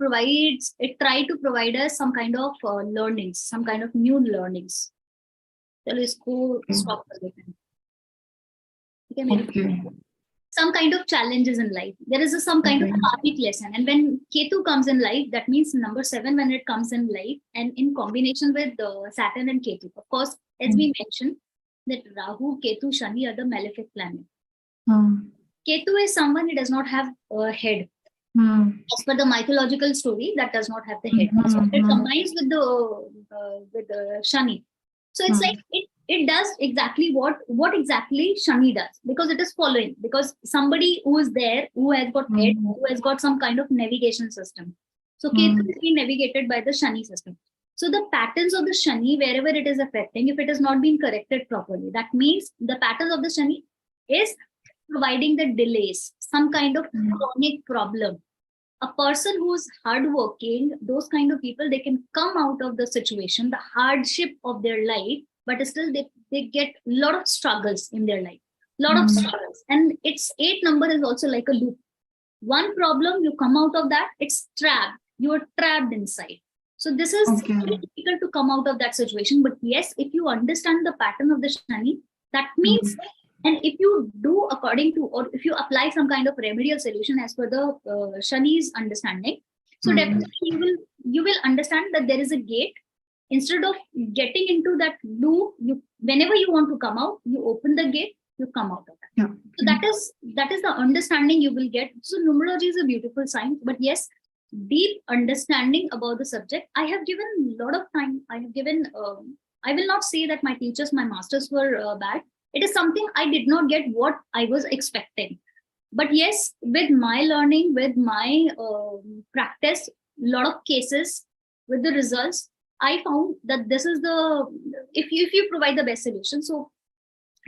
tries to provide us some kind of learnings, some kind of new learnings. Chalo isko stop kar dete hain. Okay. Some kind of challenges in life. There is some kind of karmic lesson. And when Ketu comes in life, that means number 7 when it comes in life, and in combination with Saturn and Ketu. Of course, as we mentioned, that Rahu, Ketu, Shani are the malefic planet. Ketu is someone who does not have a head. As per the mythological story, that does not have the head. So it combines with the Shani. So it's like it does exactly what exactly Shani does, because it is following, because somebody who is there, who has got head, who has got some kind of navigation system. So Ketu is being navigated by the Shani system. So the patterns of the Shani, wherever it is affecting, if it is not being corrected properly, that means the patterns of the Shani is providing the delays, some kind of chronic problem. A person who's hardworking, those kind of people, they can come out of the situation, the hardship of their life, but still they get a lot of struggles in their life, lot of struggles. And its 8 number is also like a loop. One problem, you come out of that, it's trapped. You are trapped inside. So this is very difficult to come out of that situation. But yes, if you understand the pattern of the Shani, that means, and if you do according to, or if you apply some kind of remedial solution as per the Shani's understanding, so definitely you will understand that there is a gate. Instead of getting into that loop, whenever you want to come out, you open the gate, you come out of that. So that is the understanding you will get. So numerology is a beautiful science, but yes, deep understanding about the subject. I have given a lot of time. I have given, I will not say that my teachers, my masters were bad. It is something I did not get what I was expecting. But yes, with my learning, with my practice, a lot of cases, with the results, I found that this is if you provide the best solution, so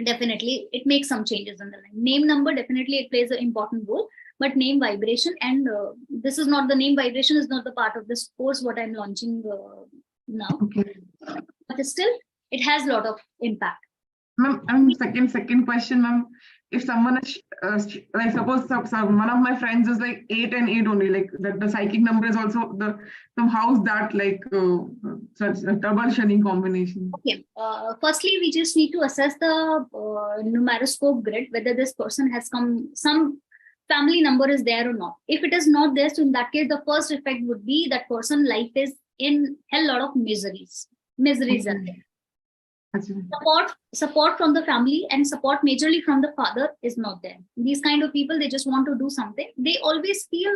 definitely it makes some changes in the line. Name number, definitely it plays an important role. but name vibration, and this is not the name vibration is not the part of this course what I'm launching now, Okay. but still it has a lot of impact. Ma'am, second question, ma'am. If someone is like suppose one of my friends is like 8 and 8 only, like the psychic number is also how's that like such a double shunning combination? Okay. Firstly, we just need to assess the numeroscope grid, whether this person has some family number is there or not. If it is not there, so in that case, the first effect would be that person life is in a lot of miseries. Miseries are there. Support from the family and support majorly from the father is not there. These kind of people, they just want to do something. They always feel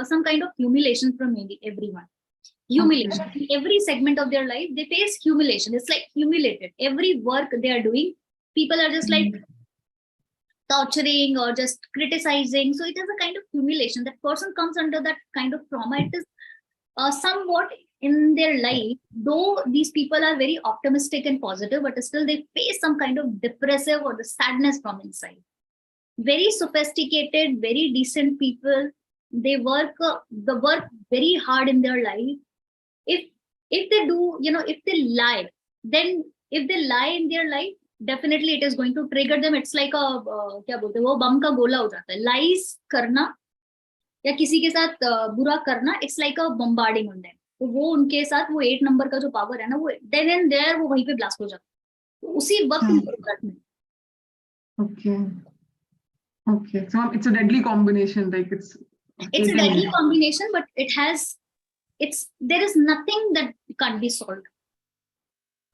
some kind of humiliation from everyone. Humiliation. Okay. In every segment of their life, they face humiliation. It's like humiliated. Every work they are doing, people are just like torturing or just criticizing. So it is a kind of humiliation. That person comes under that kind of trauma. It is somewhat in their life, though these people are very optimistic and positive, but still they face some kind of depressive or the sadness from inside. Very sophisticated, very decent people. They work very hard in their life. If they do, if they lie, then if they lie in their life, definitely it is going to trigger them. It's like a क्या बोलते हैं वो बम का गोला हो जाता है. Lies करना या किसी के साथ बुरा करना, it's like a bombarding on them. तो वो उनके साथ वो 8 नंबर का जो पावर है ना, वो then and there वो वहीं पे ब्लास्ट हो जाता है. तो उसी वक्त में. Okay. So it's a deadly combination. Like it's a deadly combination, but there is nothing that can't be solved.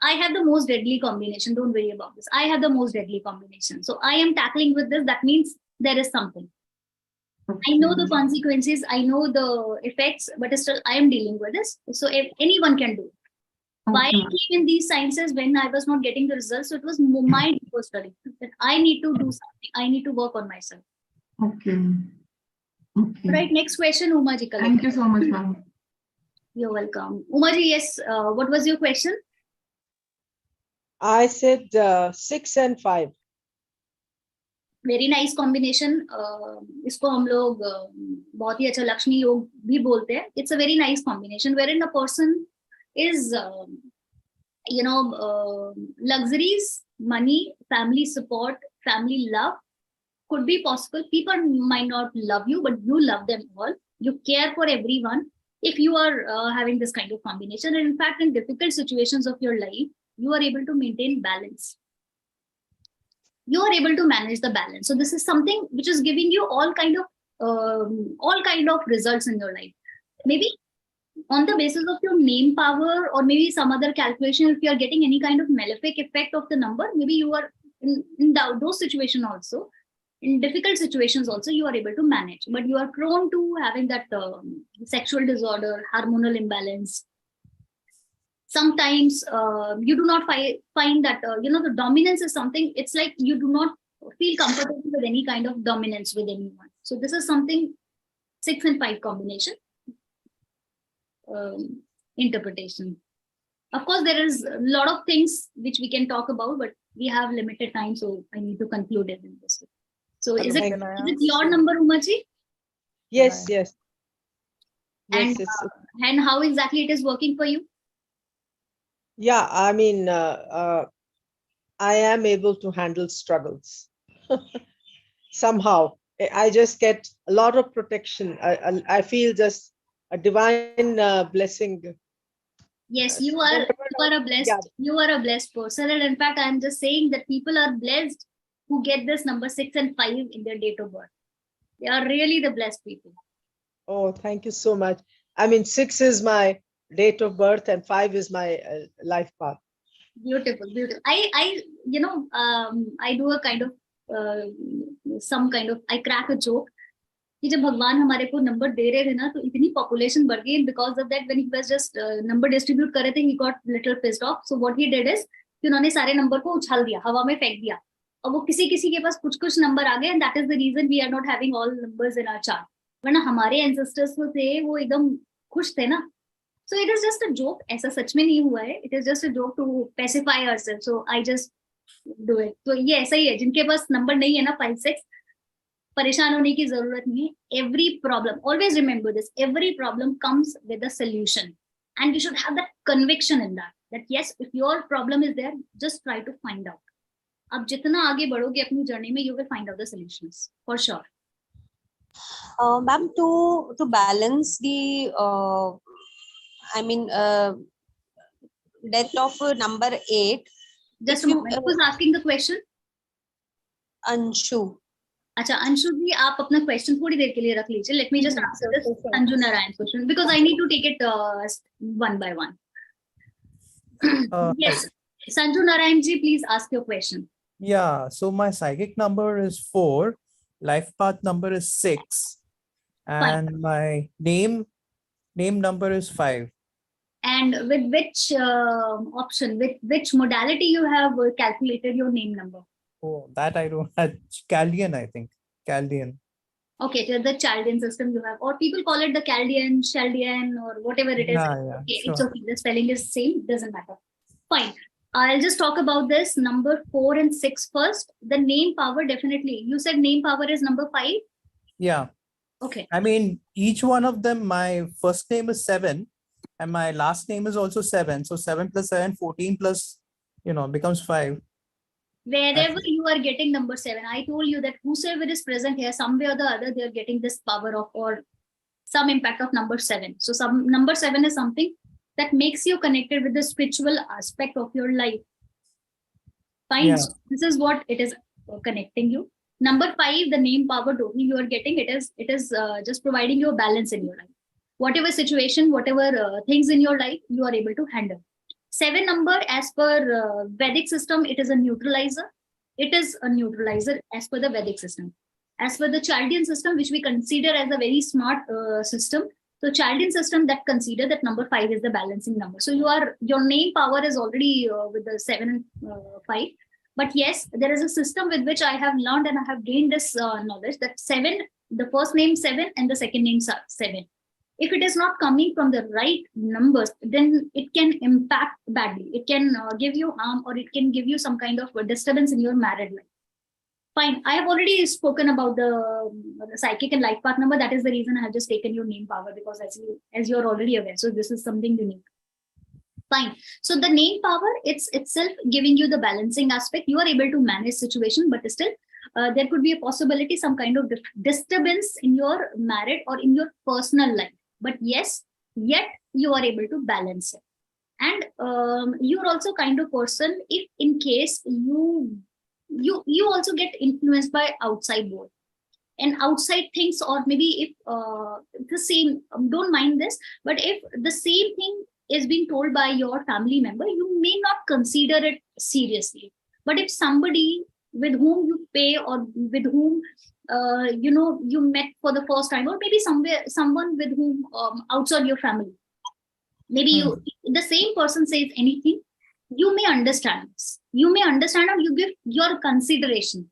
I have the most deadly combination. Don't worry about this. I have the most deadly combination. So I am tackling with this. That means there is something. Okay. I know the consequences. I know the effects, but still I am dealing with this. So if anyone can do it. Why I came in these sciences when I was not getting the results? So it was my deeper study that I need to do something. I need to work on myself. Okay. Right. Next question, Umaji. Thank you so much, ma'am. You're welcome. Umaji, yes. What was your question? I said 6 and 5. Very nice combination. इसको हम लोग बहुत ही अच्छा लक्ष्मी योग भी बोलते हैं. It's a very nice combination wherein a person is, luxuries, money, family support, family love could be possible. People might not love you, but you love them all. You care for everyone. If you are having this kind of combination, and in fact, in difficult situations of your life, you are able to maintain balance. You are able to manage the balance. So this is something which is giving you all kind of results in your life. Maybe on the basis of your name power or maybe some other calculation, if you are getting any kind of malefic effect of the number, maybe you are in those situations also, in difficult situations also, you are able to manage. But you are prone to having that sexual disorder, hormonal imbalance. Sometimes you do not find that, the dominance is something, it's like you do not feel comfortable with any kind of dominance with anyone. So this is something 6 and 5 combination interpretation. Of course, there is a lot of things which we can talk about, but we have limited time, so I need to conclude it in this way. So is it your number, Umaji? Yes. And, and how exactly it is working for you? Yeah, I mean, I am able to handle struggles. Somehow, I just get a lot of protection. I feel just a divine blessing. Yes, you are a blessed. Yeah. You are a blessed person, and in fact, I am just saying that people are blessed who get this number 6 and 5 in their date of birth. They are really the blessed people. Oh, thank you so much. I mean, 6 is my date of birth and 5 is my life path. Beautiful. I do a kind of I crack a joke. कि जब भगवान हमारे को number दे रहे थे ना, तो इतनी पॉपुलेशन बढ़ गई, because of that when he was just number distribute कर रहे थे, he got little pissed off. So what he did is कि उन्होंने सारे नंबर को उछाल दिया, हवा में फेंक दिया, और वो किसी के पास कुछ नंबर आ गए, and that is the reason we are not having all numbers in our chart. वरना हमारे ancestors को थे वो एकदम खुश थे ना. So it is just a joke. ऐसा सच में नहीं हुआ है. It is just a joke to pacify ourselves. So I just do it. तो ये ऐसा ही है, जिनके पास नंबर नहीं है ना 5, 6, परेशान होने की जरूरत नहीं है. Every problem, always remember this, every problem comes with a solution, and you should have that conviction in that yes, if your problem is there, just try to find out. अब जितना आगे बढ़ोगे अपनी जर्नी में, you will find out the solutions for sure. Ma'am, to balance the I mean death of number 8. Just a moment, who's asking the question? Anshu. अच्छा अंशु जी, आप अपना question थोड़ी देर के लिए रख लीजिए. Let me just answer this Sanju Narayan question because I need to take it one by one. Yes, Sanju Narayan ji, please ask your question. Yeah, so my psychic number is 4, life path number is 6, and my name number is 5. And with which option, with which modality you have calculated your name number? Oh, that I don't have. Chaldean, I think. Chaldean. Okay, so the Chaldean system you have, or people call it the Chaldean, or whatever it is. Yeah, Okay, sure. it's okay. The spelling is same, doesn't matter. Fine. I'll just talk about this number 4 and 6 first. The name power, definitely. You said name power is number 5. Yeah. Okay. I mean, each one of them, my first name is 7, and my last name is also 7. So 7 plus 7, 14 plus, becomes 5. Wherever you are getting number 7, I told you that whosoever is present here, some way or the other, they are getting this power of or some impact of number 7. So some number 7 is something that makes you connected with the spiritual aspect of your life. Fine. Yeah. So this is what it is connecting you. Number 5, the name power total you are getting, it is just providing you a balance in your life. Whatever situation, whatever things in your life, you are able to handle. 7 number, as per Vedic system, it is a neutralizer. It is a neutralizer as per the Vedic system. As per the Chaldean system, which we consider as a very smart system, so Chaldean system that consider that number 5 is the balancing number. So your name power is already with the 7 and 5. But yes, there is a system with which I have learned and I have gained this knowledge that 7, the first name 7 and the second name 7. If it is not coming from the right numbers, then it can impact badly. It can give you harm, or it can give you some kind of a disturbance in your married life. Fine. I have already spoken about the psychic and life path number. That is the reason I have just taken your name power, because as you're already aware. So this is something unique. Fine. So the name power, it's itself giving you the balancing aspect. You are able to manage situation, but still there could be a possibility, some kind of disturbance in your married or in your personal life. But yes, yet you are able to balance it. And you're also kind of person, if in case you also get influenced by outside world and outside things, or maybe if the same, don't mind this, but if the same thing is being told by your family member, you may not consider it seriously. But if somebody with whom you pay, or with whom you met for the first time, or maybe someone with whom outside your family, maybe the same person says anything, you may understand this. You may understand, or you give your consideration.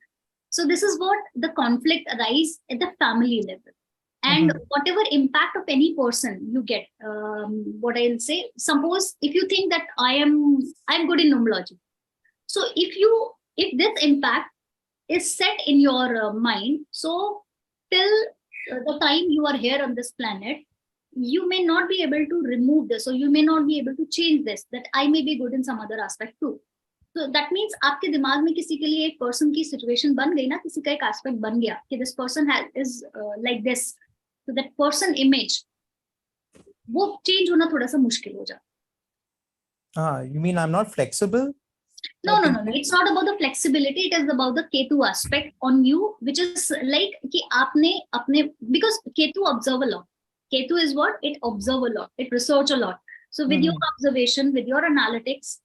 So this is what the conflict arises at the family level. And whatever impact of any person you get, what I'll say, suppose if you think that I'm good in numerology. So if this impact is set in your mind, so till the time you are here on this planet, you may not be able to remove this, or you may not be able to change this, that I may be good in some other aspect too. So that means आपके दिमाग में किसी के लिए एक person की situation बन गई ना, किसी का एक aspect बन गया कि this person is like this. So that person image, वो change होना थोड़ा सा मुश्किल हो जाता. You mean I'm not flexible? No. It's not about the flexibility. It is about the Ketu aspect on you, which is like कि आपने अपने, because Ketu observe a lot. Ketu is what? It observe a lot. It research a lot. So with your observation, with your analytics,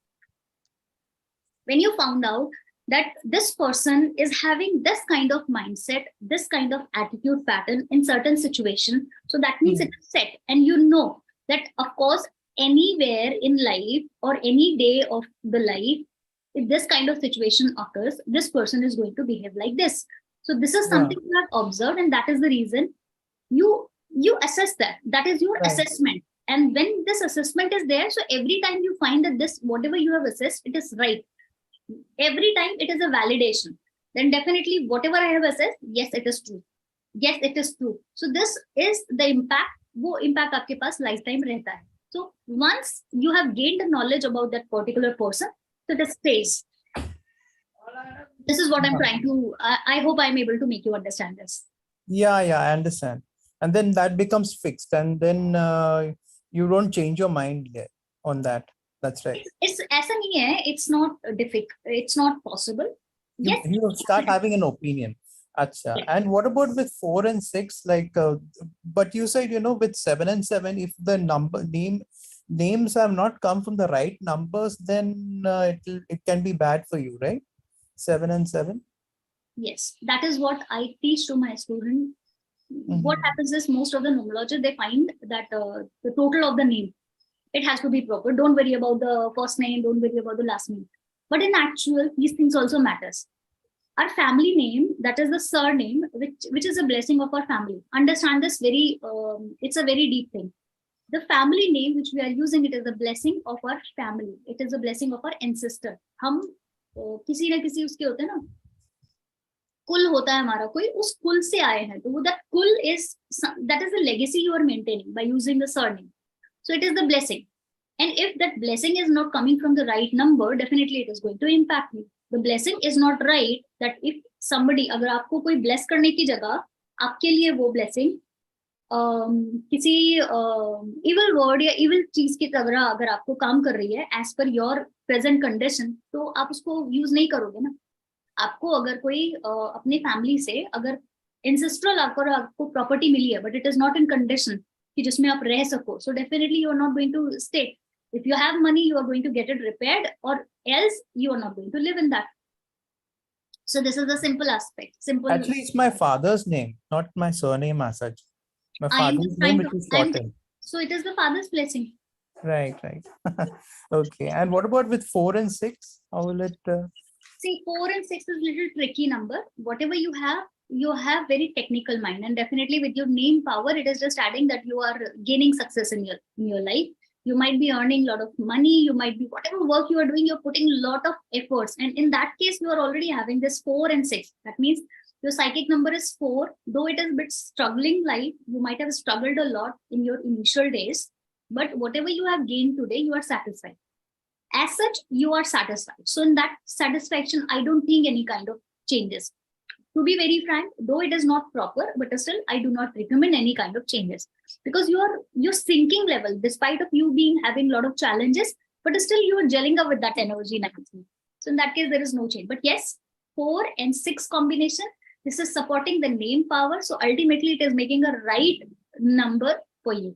when you found out that this person is having this kind of mindset, this kind of attitude pattern in certain situation, so that means it is set. And you know that, of course, anywhere in life or any day of the life, if this kind of situation occurs, this person is going to behave like this. So this is something you have observed, and that is the reason you assess that. That is your assessment. And when this assessment is there, so every time you find that this, whatever you have assessed, it is right. Every time it is a validation. Then definitely whatever I have assessed, yes, it is true. Yes, it is true. So this is the impact. वो impact आपके पास lifetime रहता है. So once you have gained the knowledge about that particular person, so it stays. This is what I'm trying to. I hope I'm able to make you understand this. Yeah, I understand. And then that becomes fixed, and then you don't change your mind yet on that. That's right. It's ऐसा नहीं है. It's not difficult. It's not possible. Yes. You start having an opinion. Acha. Yes. And what about with 4 and 6? Like, but you said, with 7 and 7, if the names have not come from the right numbers, then it can be bad for you, right? 7 and 7. Yes, that is what I teach to my student. What happens is most of the numerologists, they find that the total of the name, it has to be proper. Don't worry about the first name. Don't worry about the last name. But in actual, these things also matters. Our family name, that is the surname, which is a blessing of our family. Understand this very, it's a very deep thing. The family name which we are using, it is a blessing of our family. It is a blessing of our ancestor. हम किसी न किसी उसके होते हैं ना, कुल होता है हमारा, कोई उस कुल से आए हैं, तो वो that कुल is, that is the legacy you are maintaining by using the surname. So it is the blessing. And if that blessing is not coming from the right number, definitely it is going to impact you. The blessing is not right, that if somebody, अगर आपको कोई bless करने की जगह आपके लिए वो blessing किसी evil word या evil चीज की तरह अगर आपको काम कर रही है as per your present condition, तो आप उसको use नहीं करोगे ना. आपको अगर कोई अपने फैमिली से अगर ancestral आपको प्रॉपर्टी मिली है, but it is not in condition कि जिसमें आप रह सको, so definitely you are not going to stay. If you have money, you are going to get it repaired, or else you are not going to live in that. So this is the simple aspect. Simple. Actually, it's my father's name, not my surname as such. My father's name, which is shortened. So it is the father's blessing. Right. Okay. And what about with 4 and 6? How will it? See, 4 and 6 is a little tricky number. Whatever you have very technical mind, and definitely with your name power, it is just adding that you are gaining success in your life. You might be earning a lot of money. You might be, whatever work you are doing, you're putting a lot of efforts. And in that case, you are already having this 4 and 6. That means your psychic number is 4. Though it is a bit struggling life, you might have struggled a lot in your initial days. But whatever you have gained today, you are satisfied. As such, you are satisfied. So in that satisfaction, I don't think any kind of changes. To be very frank, though it is not proper, but still I do not recommend any kind of changes, because your sinking level, despite of you having a lot of challenges, but still you are gelling up with that energy nicely. So in that case, there is no change. But yes, 4 and 6 combination, this is supporting the name power. So ultimately it is making a right number for you.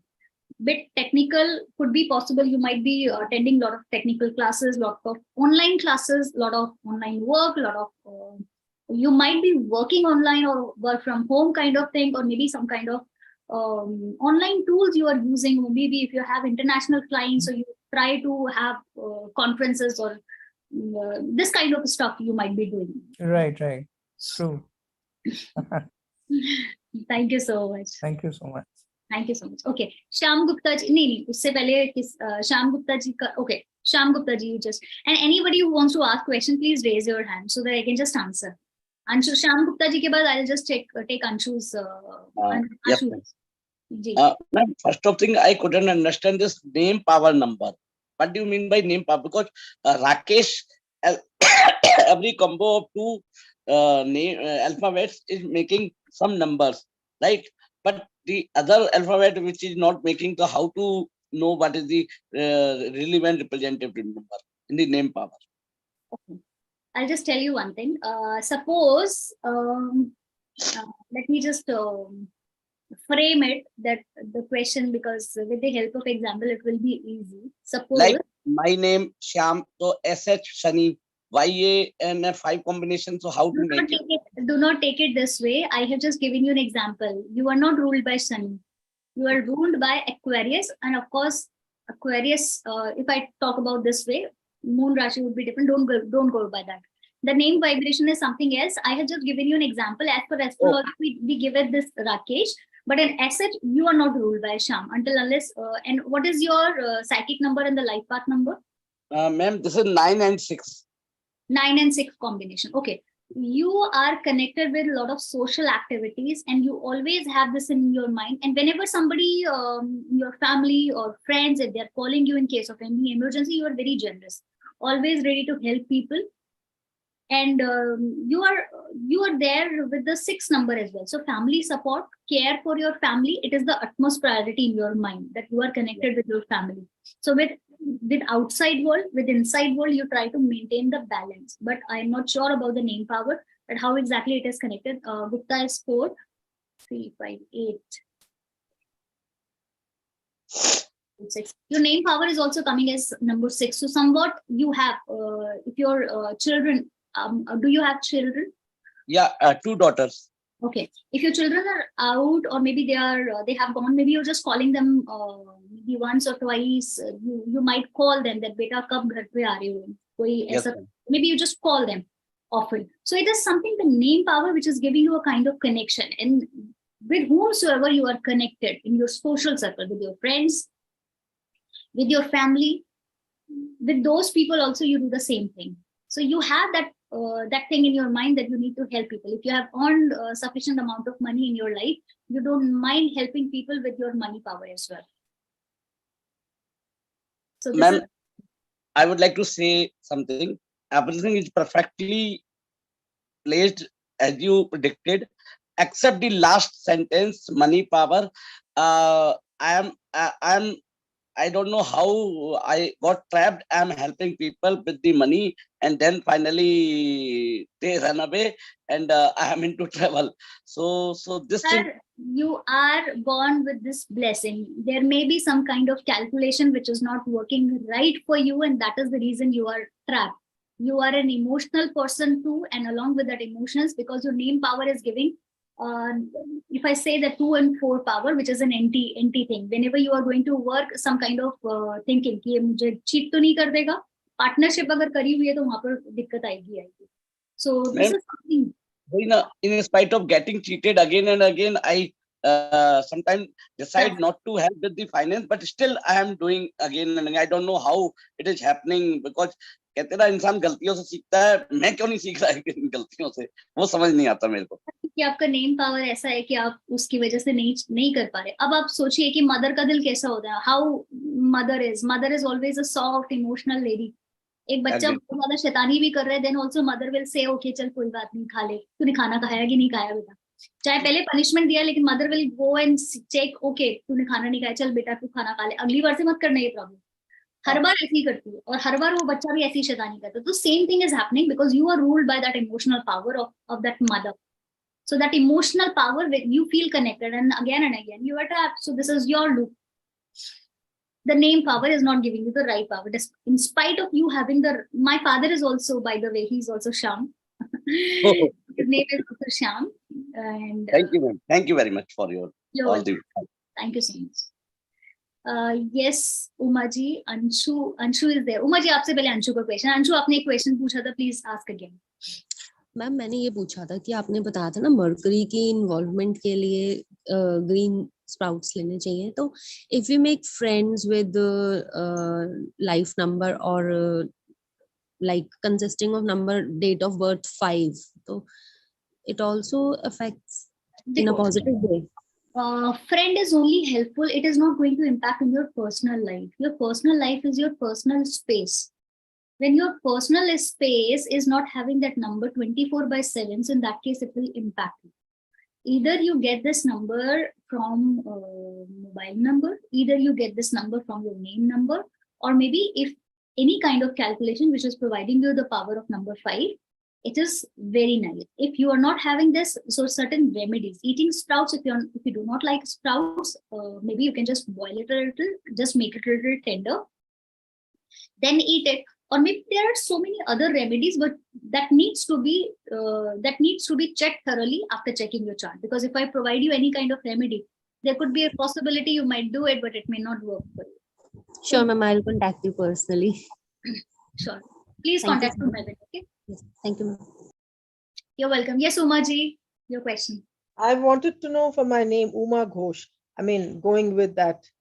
Bit technical could be possible. You might be attending a lot of technical classes, lot of online classes, lot of online work, lot of you might be working online or work from home kind of thing, or maybe some kind of online tools you are using. Or maybe if you have international clients, so you try to have conferences or this kind of stuff you might be doing. Right. True. Thank you so much. Thank you so much. Thank you so much. Okay, Shyam Gupta ji, नहीं, उससे पहले Shyam Gupta ji का, okay, Shyam Gupta ji, you just, and anybody who wants to ask question, please raise your hand so that I can just answer. Anshu, Shyam Gupta ji के बाद I'll just take Anshu's. Yes, ma'am. First of thing, I couldn't understand this name power number. What do you mean by name power? Because Rakesh, every combo of two name alphabets is making some numbers, right? But the other alphabet which is not making, so how to know what is the relevant representative number in the name power? Okay. I'll just tell you one thing. Suppose, let me just frame it, that the question, because with the help of example, it will be easy. Suppose, like my name Shyam, so SH Shani, YA and 5 combination. So how to make it? Do not take it this way. I have just given you an example. You are not ruled by Shani. You are ruled by Aquarius, and of course, Aquarius. If I talk about this way, Moon Rashi would be different. Don't go by that. The name vibration is something else. I have just given you an example. As per astrology, we give it this Rakesh, but in SH, you are not ruled by Sham until unless. And what is your psychic number and the life path number? Ma'am, this is 9 and 6. 9 and 6 combination. Okay. you are connected with a lot of social activities, and you always have this in your mind. And whenever somebody, your family or friends, if they're calling you in case of any emergency, you are very generous, always ready to help people. And you are there with the 6 number as well. So family support, care for your family, it is the utmost priority in your mind, that you are connected with your family. So with outside world, with inside world, you try to maintain the balance. But I'm not sure about the name power, but how exactly it is connected. Gupta is 4, 3, 5, 8, 6. Your name power is also coming as number 6. So somewhat you have, if your children, do you have children? Yeah, 2 daughters. Okay. If your children are out, or maybe they have gone, maybe you're just calling them maybe once or twice. You might call them that beta kab ghar pe aa rahe ho? Koi Yes, aisa, maybe you just call them often. So it is something, the name power, which is giving you a kind of connection. And with whomsoever you are connected in your social circle, with your friends, with your family, with those people also you do the same thing. So you have that thing in your mind that you need to help people. If you have earned sufficient amount of money in your life, you don't mind helping people with your money power as well. So Ma'am, I would like to say something. Everything is perfectly placed as you predicted, except the last sentence, money power. I don't know how I got trapped. I'm helping people with the money, and then finally they run away, and I am into trouble. So this thing. Sir, you are born with this blessing. There may be some kind of calculation which is not working right for you, and that is the reason you are trapped. You are an emotional person too, and along with that emotions, because your name power is giving. If I say the 2 and 4 power, which is an NT thing, whenever you are going to work, some kind of thinking कि ये मुझे cheat तो नहीं कर देगा, partnership अगर करी हुई है तो वहाँ पर दिक्कत आएगी. So this is something. In spite of getting cheated again and again, I sometimes decide not to help with the finance, but still I am doing again and again. I don't know how it is happening, because कहते ना इंसान गलतियों से सीखता है, मैं क्यों नहीं सीख रहा इन गलतियों से, वो समझ नहीं आता मेरे को. कि आपका नेम पावर ऐसा है कि आप उसकी वजह से नहीं कर पा रहे. अब आप सोचिए कि मदर का दिल कैसा होता है. How mother is always a soft emotional lady. एक बच्चा बहुत ज्यादा शैतानी भी कर रहा है, then also mother will say okay चल कोई बात नहीं, खा ले, तूने खाना खाया कि नहीं खाया बेटा, चाहे पहले पनिशमेंट दिया, लेकिन mother will go and check, okay तूने खाना नहीं खाया, चल बेटा तू खाना खा ले, अगली बार से मत करना ये प्रॉब्लम. हर बार ऐसी करती है, और हर बार वो बच्चा भी ऐसी शैतानी करता है. तो same thing is happening because you are ruled by that emotional power of that mother. So that emotional power, you feel connected, and again you are trapped. So this is your loop. The name power is not giving you the right power, in spite of you having my father is also, by the way, he's also Shyam. His name is also Shyam. And thank you, ma'am. Thank you very much for your all the. Thank you so much. Yes, Uma ji, Anshu is there. Uma ji, आपसे पहले Anshu का question. Anshu, आपने एक question पूछा था, please ask again. Ma'am मैंने ये पूछा था कि आपने बताया था ना मरकरी की इन्वॉल्वमेंट के लिए ग्रीन स्प्राउट्स लेने चाहिए, तो if we make friends with life number और like consisting of number date of birth 5, तो it also affects in a positive way. Friend is only helpful, it is not going to impact in your personal life. Your personal life is your personal space. When your personal space is not having that number 24/7, so in that case, it will impact you. Either you get this number from mobile number, either you get this number from your name number, or maybe if any kind of calculation which is providing you the power of number 5, it is very nice. If you are not having this, so certain remedies, eating sprouts, if you do not like sprouts, maybe you can just boil it a little, just make it a little tender, then eat it. Or maybe there are so many other remedies, but that needs to be checked thoroughly after checking your chart. Because if I provide you any kind of remedy, there could be a possibility you might do it, but it may not work for you. Sure, ma'am. I'll contact you personally. Sure. Please contact me, okay? Yes. Thank you, ma'am. You're welcome. Yes, Uma ji, your question. I wanted to know for my name, Uma Ghosh. I mean, going with that.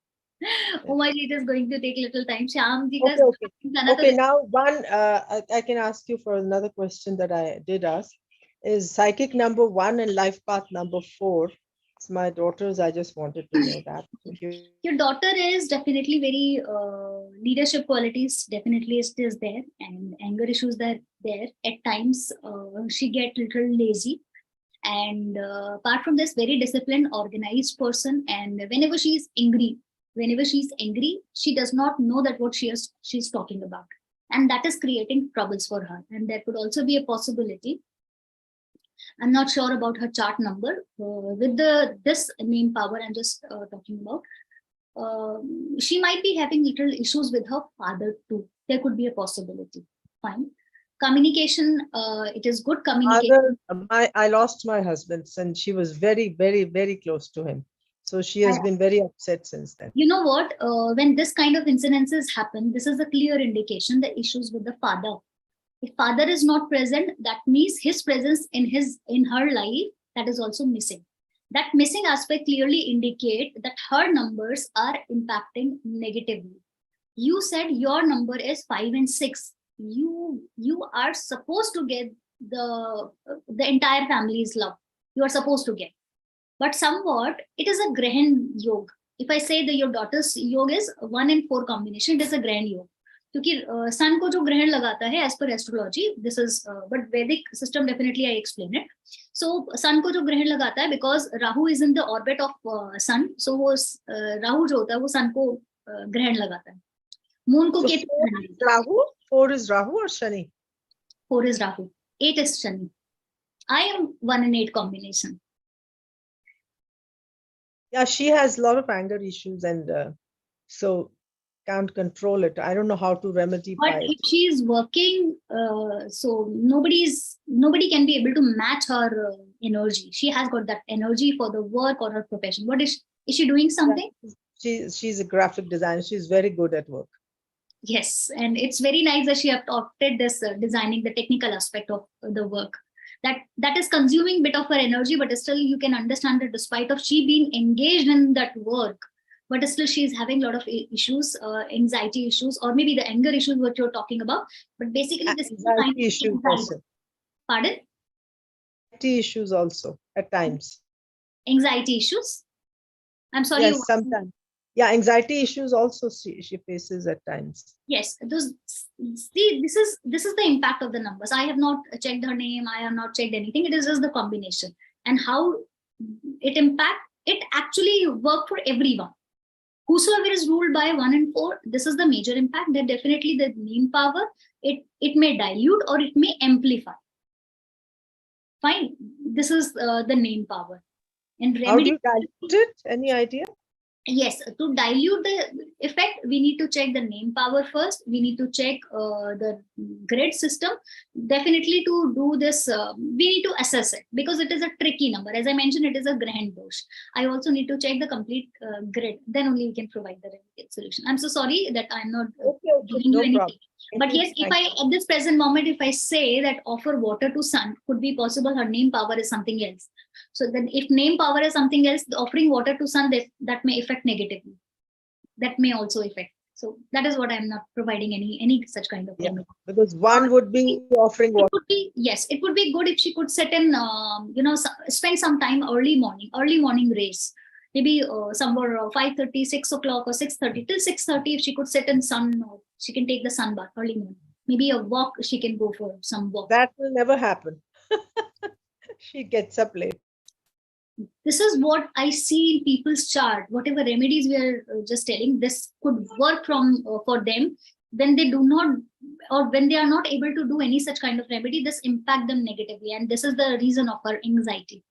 Uma ji, it is going to take little time. Shyam ji, okay. Now one, I can ask you for another question that I did ask. is psychic number 1 and life path number 4. It's my daughters. I just wanted to know that. Your daughter is definitely very leadership qualities. Definitely is there, and anger issues are there. At times, she get little lazy, and apart from this, very disciplined, organized person. And whenever she's angry, she does not know that what she's talking about, and that is creating troubles for her. And there could also be a possibility. I'm not sure about her chart number. With this main power I'm just talking about, she might be having little issues with her father too. There could be a possibility. Fine. Communication, it is good communication. I lost my husband, and she was very, very, very close to him. So she has been very upset since then. You know what? When this kind of incidences happen, this is a clear indication the issues with the father. If father is not present, that means his presence in her life, that is also missing. That missing aspect clearly indicate that her numbers are impacting negatively. You said your number is 5 and 6. You are supposed to get the entire family's love. You are supposed to get. But somewhat, it is a Grahan Yoga. If I say that your daughter's yoga is 1 and 4 combination, it is a Grahan Yoga. क्योंकि सन को जो ग्रहण लगाता है as per astrology, this is but Vedic system definitely I explain it. So sun को जो ग्रहण लगाता है because Rahu is in the orbit of sun, so वो राहु जो होता है वो सन को ग्रहण लगाता है. मून को Ketu Rahu. 4 is Rahu or Shani? 4 is Rahu, 8 is Shani. I am 1 and 8 combination. Yeah, she has a lot of anger issues, and so can't control it. I don't know how to remedy. But if she is working, so nobody can be able to match her energy. She has got that energy for the work or her profession. What is she doing something? She's a graphic designer. She's very good at work. Yes, and it's very nice that she have opted this designing, the technical aspect of the work. That is consuming bit of her energy, but still you can understand that despite of she being engaged in that work, but still she's having a lot of issues, anxiety issues, or maybe the anger issues what you're talking about. But basically this anxiety issues also. Pardon? Anxiety issues also at times. Anxiety issues? I'm sorry. Yes, sometimes. Yeah, anxiety issues also she faces at times. Yes, see, this is the impact of the numbers. I have not checked her name. I have not checked anything. It is just the combination and how it actually work for everyone. Whosoever is ruled by 1 and 4, this is the major impact. That definitely the name power, it may dilute or it may amplify. Fine, this is the name power. And remedy, how do you dilute it? Any idea? Yes, to dilute the effect, we need to check the name power first. We need to check the grid system. Definitely to do this, we need to assess it because it is a tricky number. As I mentioned, it is a Grahan dosh. I also need to check the complete grid. Then only we can provide the solution. I'm so sorry that I'm not giving you anything. Problem. But yes, if I, at this present moment, if I say that offer water to sun, could be possible her name power is something else. So then if name power is something else, offering water to sun, that may affect negatively. That may also affect. So that is what I'm not providing any such kind of remedy. Because one would be offering water. Yes, it would be good if she could sit in, spend some time early morning race. Maybe somewhere 5:30, 6 o'clock or 6:30 till 6:30, if she could sit in sun, she can take the sun bath early morning. Maybe a walk, she can go for some walk. That will never happen. She gets up late. This is what I see in people's chart. Whatever remedies we are just telling, this could work for them. When they do not, or when they are not able to do any such kind of remedy, this impact them negatively. And this is the reason of her anxiety.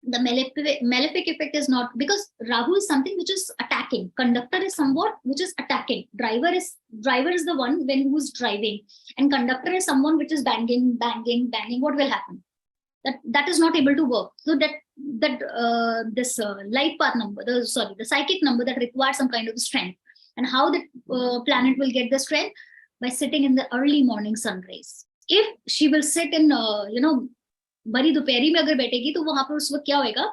The malefic effect is not, because Rahu is something which is attacking. Conductor is somewhat which is attacking. Driver is the one who's driving, and conductor is someone which is banging. What will happen? That is not able to work. So this life path number, the psychic number that requires some kind of strength, and how the planet will get the strength by sitting in the early morning sun rays. If she will sit in बड़ी दोपहरी में अगर बैठेगी तो वहां पर उस वक्त क्या होएगा,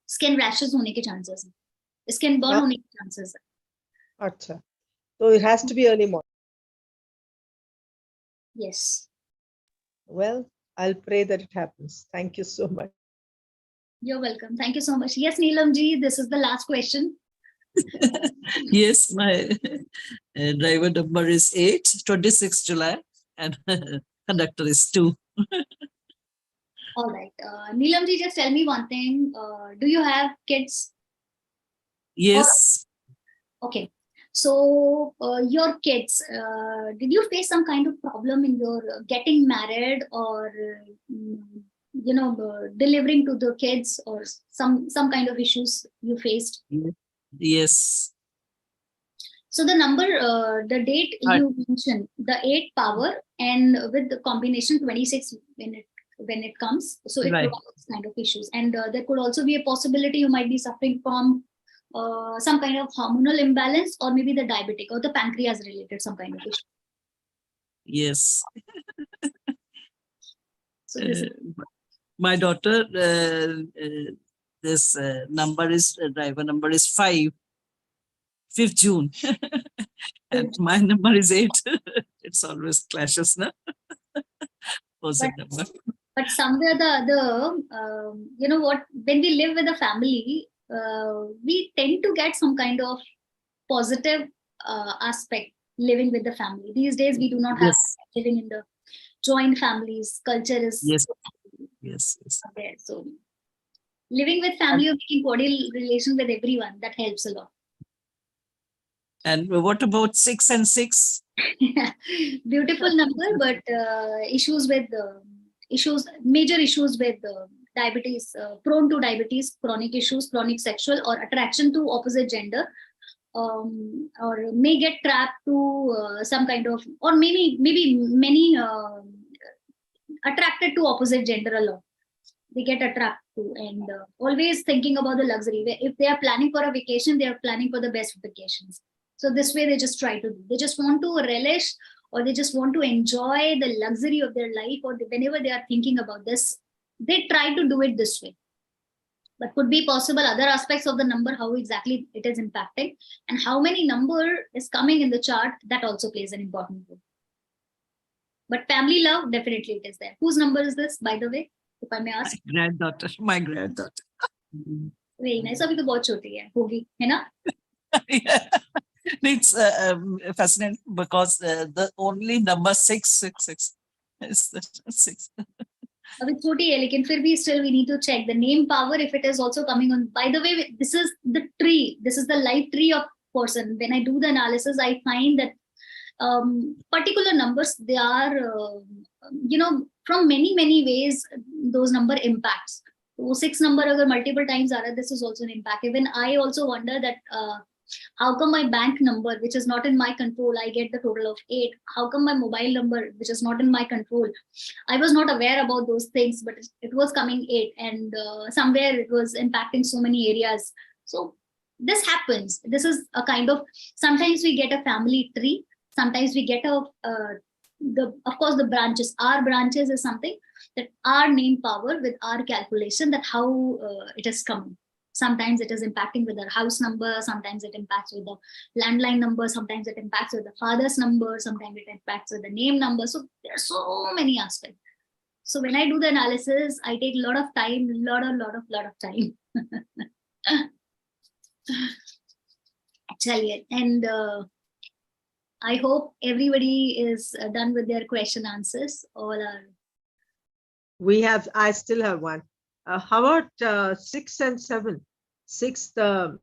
स्किन रैशेस होने के चांसेस हैं, स्किन बर्न होने के चांसेस हैं. अच्छा, so it has to be early morning. Yes. Well, I'll pray that it happens. Thank you so much. You're welcome. Thank you so much. Yes, Neelam ji, this is the last question. Yes, my driver number is 8, 26 July, and conductor is 2. All right. Neelam ji, just tell me one thing. Do you have kids? Yes. Okay. So your kids, did you face some kind of problem in your getting married or, delivering to the kids, or some kind of issues you faced? Yes. So the number, the date you mentioned, the 8 power, and with the combination 26 when it comes, so it provides kind of issues. And there could also be a possibility you might be suffering from some kind of hormonal imbalance, or maybe the diabetic or the pancreas related some kind of issue. Yes. So this my daughter, this driver number is 5th June. And my number is 8. It's always clashes, no? But somewhere the other, you know what, when we live with a family, we tend to get some kind of positive aspect living with the family. These days, we do not have living in the joint families. Culture is yes. there. So living with family or making cordial relation with everyone, that helps a lot. And what about 6 and 6? Beautiful number, but major issues with diabetes, prone to diabetes, chronic issues, chronic sexual or attraction to opposite gender, or may get trapped to some kind of, or maybe many attracted to opposite gender a lot. They get attracted to, and always thinking about the luxury. If they are planning for a vacation, they are planning for the best vacations. So this way they just try to do. They just want to relish, or they just want to enjoy the luxury of their life, or whenever they are thinking about this, they try to do it this way. But could be possible other aspects of the number, how exactly it is impacting, and how many number is coming in the chart, that also plays an important role. But family love, definitely it is there. Whose number is this, by the way, if I may ask? My granddaughter. Very nice. Abhi to bahut choti hai, hogi, hai na? Yeah. It's fascinating because the only number 666 is the 6. Abhi choti hai, lekin fir bhi still we need to check the name power if it is also coming on. By the way, this is the tree. This is the life tree of person. When I do the analysis, I find that particular numbers, they are, from many ways, those number impacts. So 6 number agar multiple times are, this is also an impact. Even I also wonder that how come my bank number, which is not in my control, I get the total of 8? How come my mobile number, which is not in my control? I was not aware about those things, but it was coming 8, and somewhere it was impacting so many areas. So this happens. This is a kind of, sometimes we get a family tree. Sometimes we get of course, the branches. Our branches is something that our name power with our calculation, that how it is coming. Sometimes it is impacting with our house number. Sometimes it impacts with the landline number. Sometimes it impacts with the father's number. Sometimes it impacts with the name number. So there are so many aspects. So when I do the analysis, I take a lot of time, lot of time. And I hope everybody is done with their question answers. All are. I still have one. How about 6 and 7? 6, the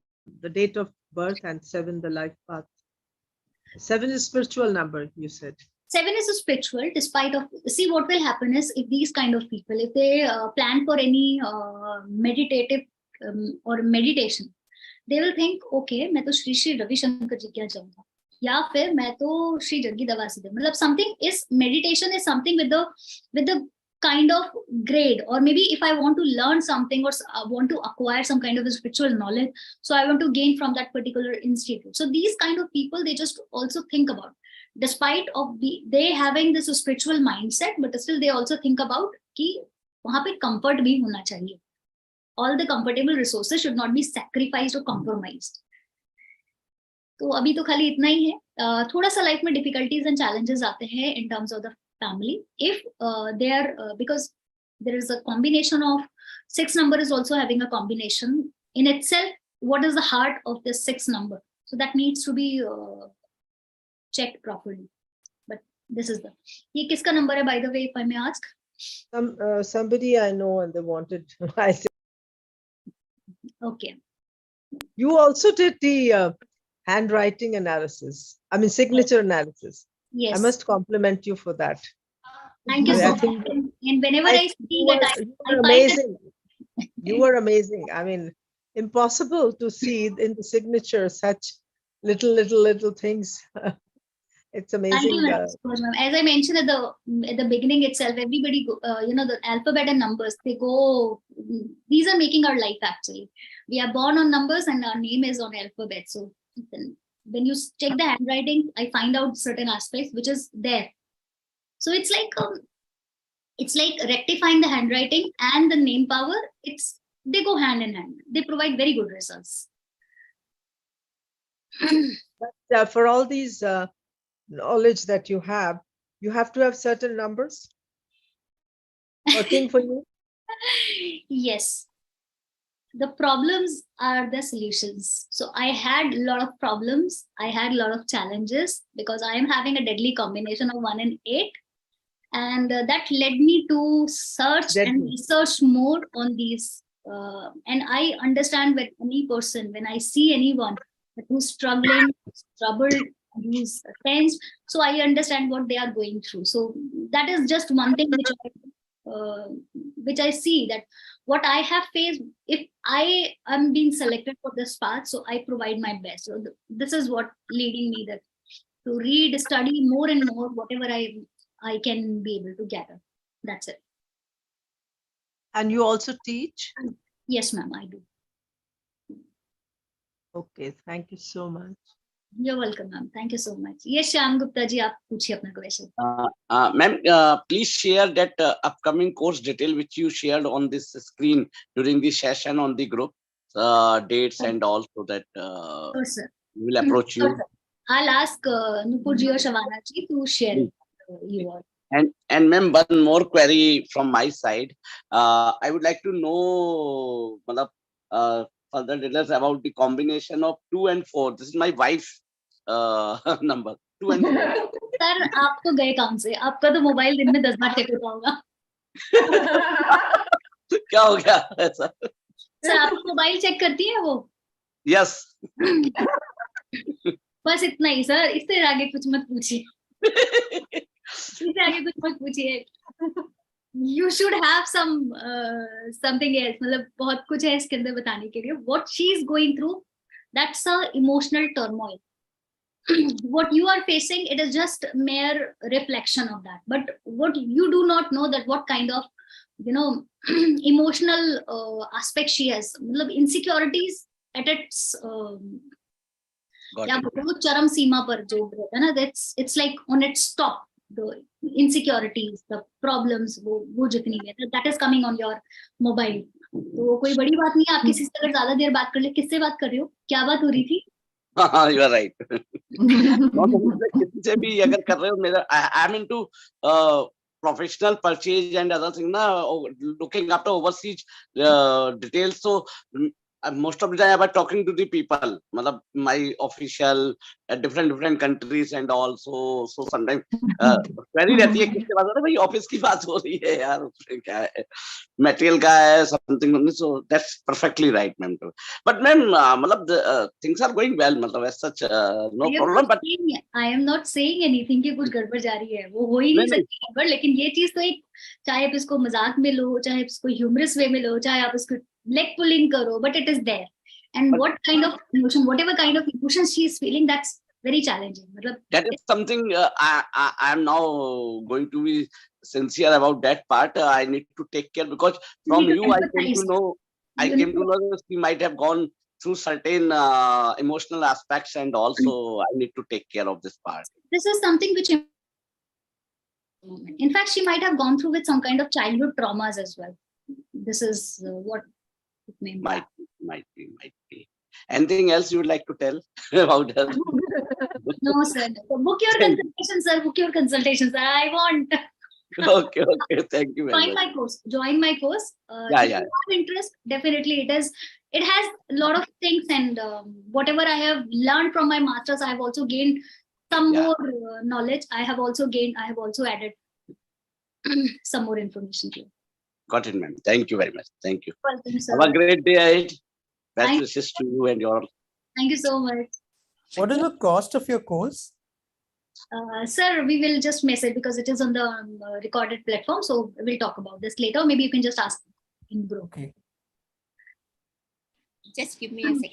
date of birth, and 7, the life path. 7 is spiritual number, you said. 7 is a spiritual, despite of, see what will happen is, if these kind of people, if they plan for any meditative or meditation, they will think, okay, मैं तो श्री रवि शंकर जी क्या जाऊंगा, या फिर मैं तो श्री जग्गी दवा से, मतलब something is, meditation is something with the kind of grade, or maybe if I want to learn something, or want to acquire some kind of a spiritual knowledge, so I want to gain from that particular institute. So these kind of people, they just also think about, despite of they having this spiritual mindset, but still they also think about कि वहाँ पे comfort भी होना चाहिए. All the comfortable resources should not be sacrificed or compromised. तो अभी तो खाली इतना ही है. थोड़ा सा लाइफ में डिफिकल्टीज एंड चैलेंजेस आते हैं in terms of the family. If they are, because there is a combination of 6 number is also having a combination in itself. What is the heart of this 6 number? So that needs to be checked properly. But this is the. Ye kiska number hai, by the way, if I may ask? Somebody I know, and they wanted. I said, Okay. you also did the handwriting analysis. I mean, signature analysis. Yes. I must compliment you for that. Thank you I so mean, much. And whenever I see you that, were I find amazing. You were amazing. I mean, impossible to see in the signature such little things. It's amazing. Thank you so much, ma'am. As I mentioned at the beginning itself, everybody, the alphabet and numbers, they go. These are making our life actually. We are born on numbers, and our name is on alphabet. So when you check the handwriting, I find out certain aspects which is there. So it's like rectifying the handwriting and the name power. They go hand in hand. They provide very good results. But for all these knowledge that you have to have certain numbers working for you. Yes. The problems are the solutions. So I had a lot of problems. I had a lot of challenges because I am having a deadly combination of 1 and 8. And that led me to search and research more on these. And I understand when any person, when I see anyone who's struggling, troubled, who's tense, so I understand what they are going through. So that is just one thing which I see, that what I have faced, if I am being selected for this path, so I provide my best. So this is what leading me to read, study more and more, whatever I can be able to gather. That's it. And you also teach? Yes, ma'am, I do. Okay, thank you so much. You're welcome, ma'am. Thank you so much. Yes, Shyam Gupta ji, aap पूछिए अपना question. Ma'am, please share that upcoming course detail which you shared on this screen during the session on the group, dates and all, so that Sure, sir. we will approach you. Sure, sir. I'll ask Nupur ji or Shavana ji to share it. You all. And ma'am, one more query from my side. I would like to know further details about the combination of 2 and 4. This is my wife's number, 2 and 4. Sir आप तो गए काम से, आपका तो mobile दिन में 10 बार check होता होगा. क्या हो गया ऐसा? सर आप मोबाइल चेक करती है वो? Yes. बस इतना ही सर, इससे आगे कुछ मत पूछिए. इससे आगे कुछ मत पूछिए. You should have something else. मतलब बहुत कुछ है इसके अंदर बताने के लिए. What she is going through, that's a emotional turmoil. What you are facing, it is just mere reflection of that. But what you do not know, that what kind of emotional aspect she has. मतलब insecurities at its चरम सीमा पर जो रहता है ना, it's like on its top. The insecurities, the problems, वो जितनी है, that is coming on your mobile. तो वो कोई बड़ी बात नहीं है. आप किसी से अगर ज्यादा देर बात कर ले, किससे बात कर रहे हो, क्या बात हो रही थी? You are right. किसी से भी अगर कर रहे हो, मेरा I am into professional purchase and other things ना, looking after overseas details. So most of the time I was talking to the people, मतलब my official different countries and also, so sometimes query रहती है किससे बात हो रही है, भाई ऑफिस की बात हो रही है यार, उसमें क्या है, material का है, something. So that's perfectly right, ma'am. But ma'am, मतलब things are going well, मतलब as such no problem. But I am not saying anything कि कुछ गड़बड़ जा रही है, वो हो ही नहीं सकती गड़बड़. लेकिन ये चीज तो एक, चाहे आप इसको मजाक में लो, चाहे इसको ह्यूमरस वे में लो, चाहे आप इसको leg pulling karo, but it is there. And what kind of emotion, whatever kind of emotion she is feeling, that's very challenging. That is something I am now going to be sincere about that part. I need to take care, because from you I came to know that she might have gone through certain emotional aspects, and also I need to take care of this part. This is something which, in fact, she might have gone through with some kind of childhood traumas as well. This is what it may be. Might be. Anything else you would like to tell about her? No, sir. Book your consultation, sir. Book your consultation, sir. I want. Okay, okay. Thank you very Join much. my course. Join my course. Yeah, If yeah. you have interest, definitely it has a lot of things, and whatever I have learned from my masters, I have also gained some Yeah. more knowledge. I have also added some more information to you. Got it, ma'am. Thank you very much. Thank you. Welcome, sir. Have a great day ahead. Best Thank- wishes to you and your. Thank you so much. What is the cost of your course? Sir, we will just message because it is on the recorded platform. So we'll talk about this later. Maybe you can just ask in group. Okay. Just give me a second.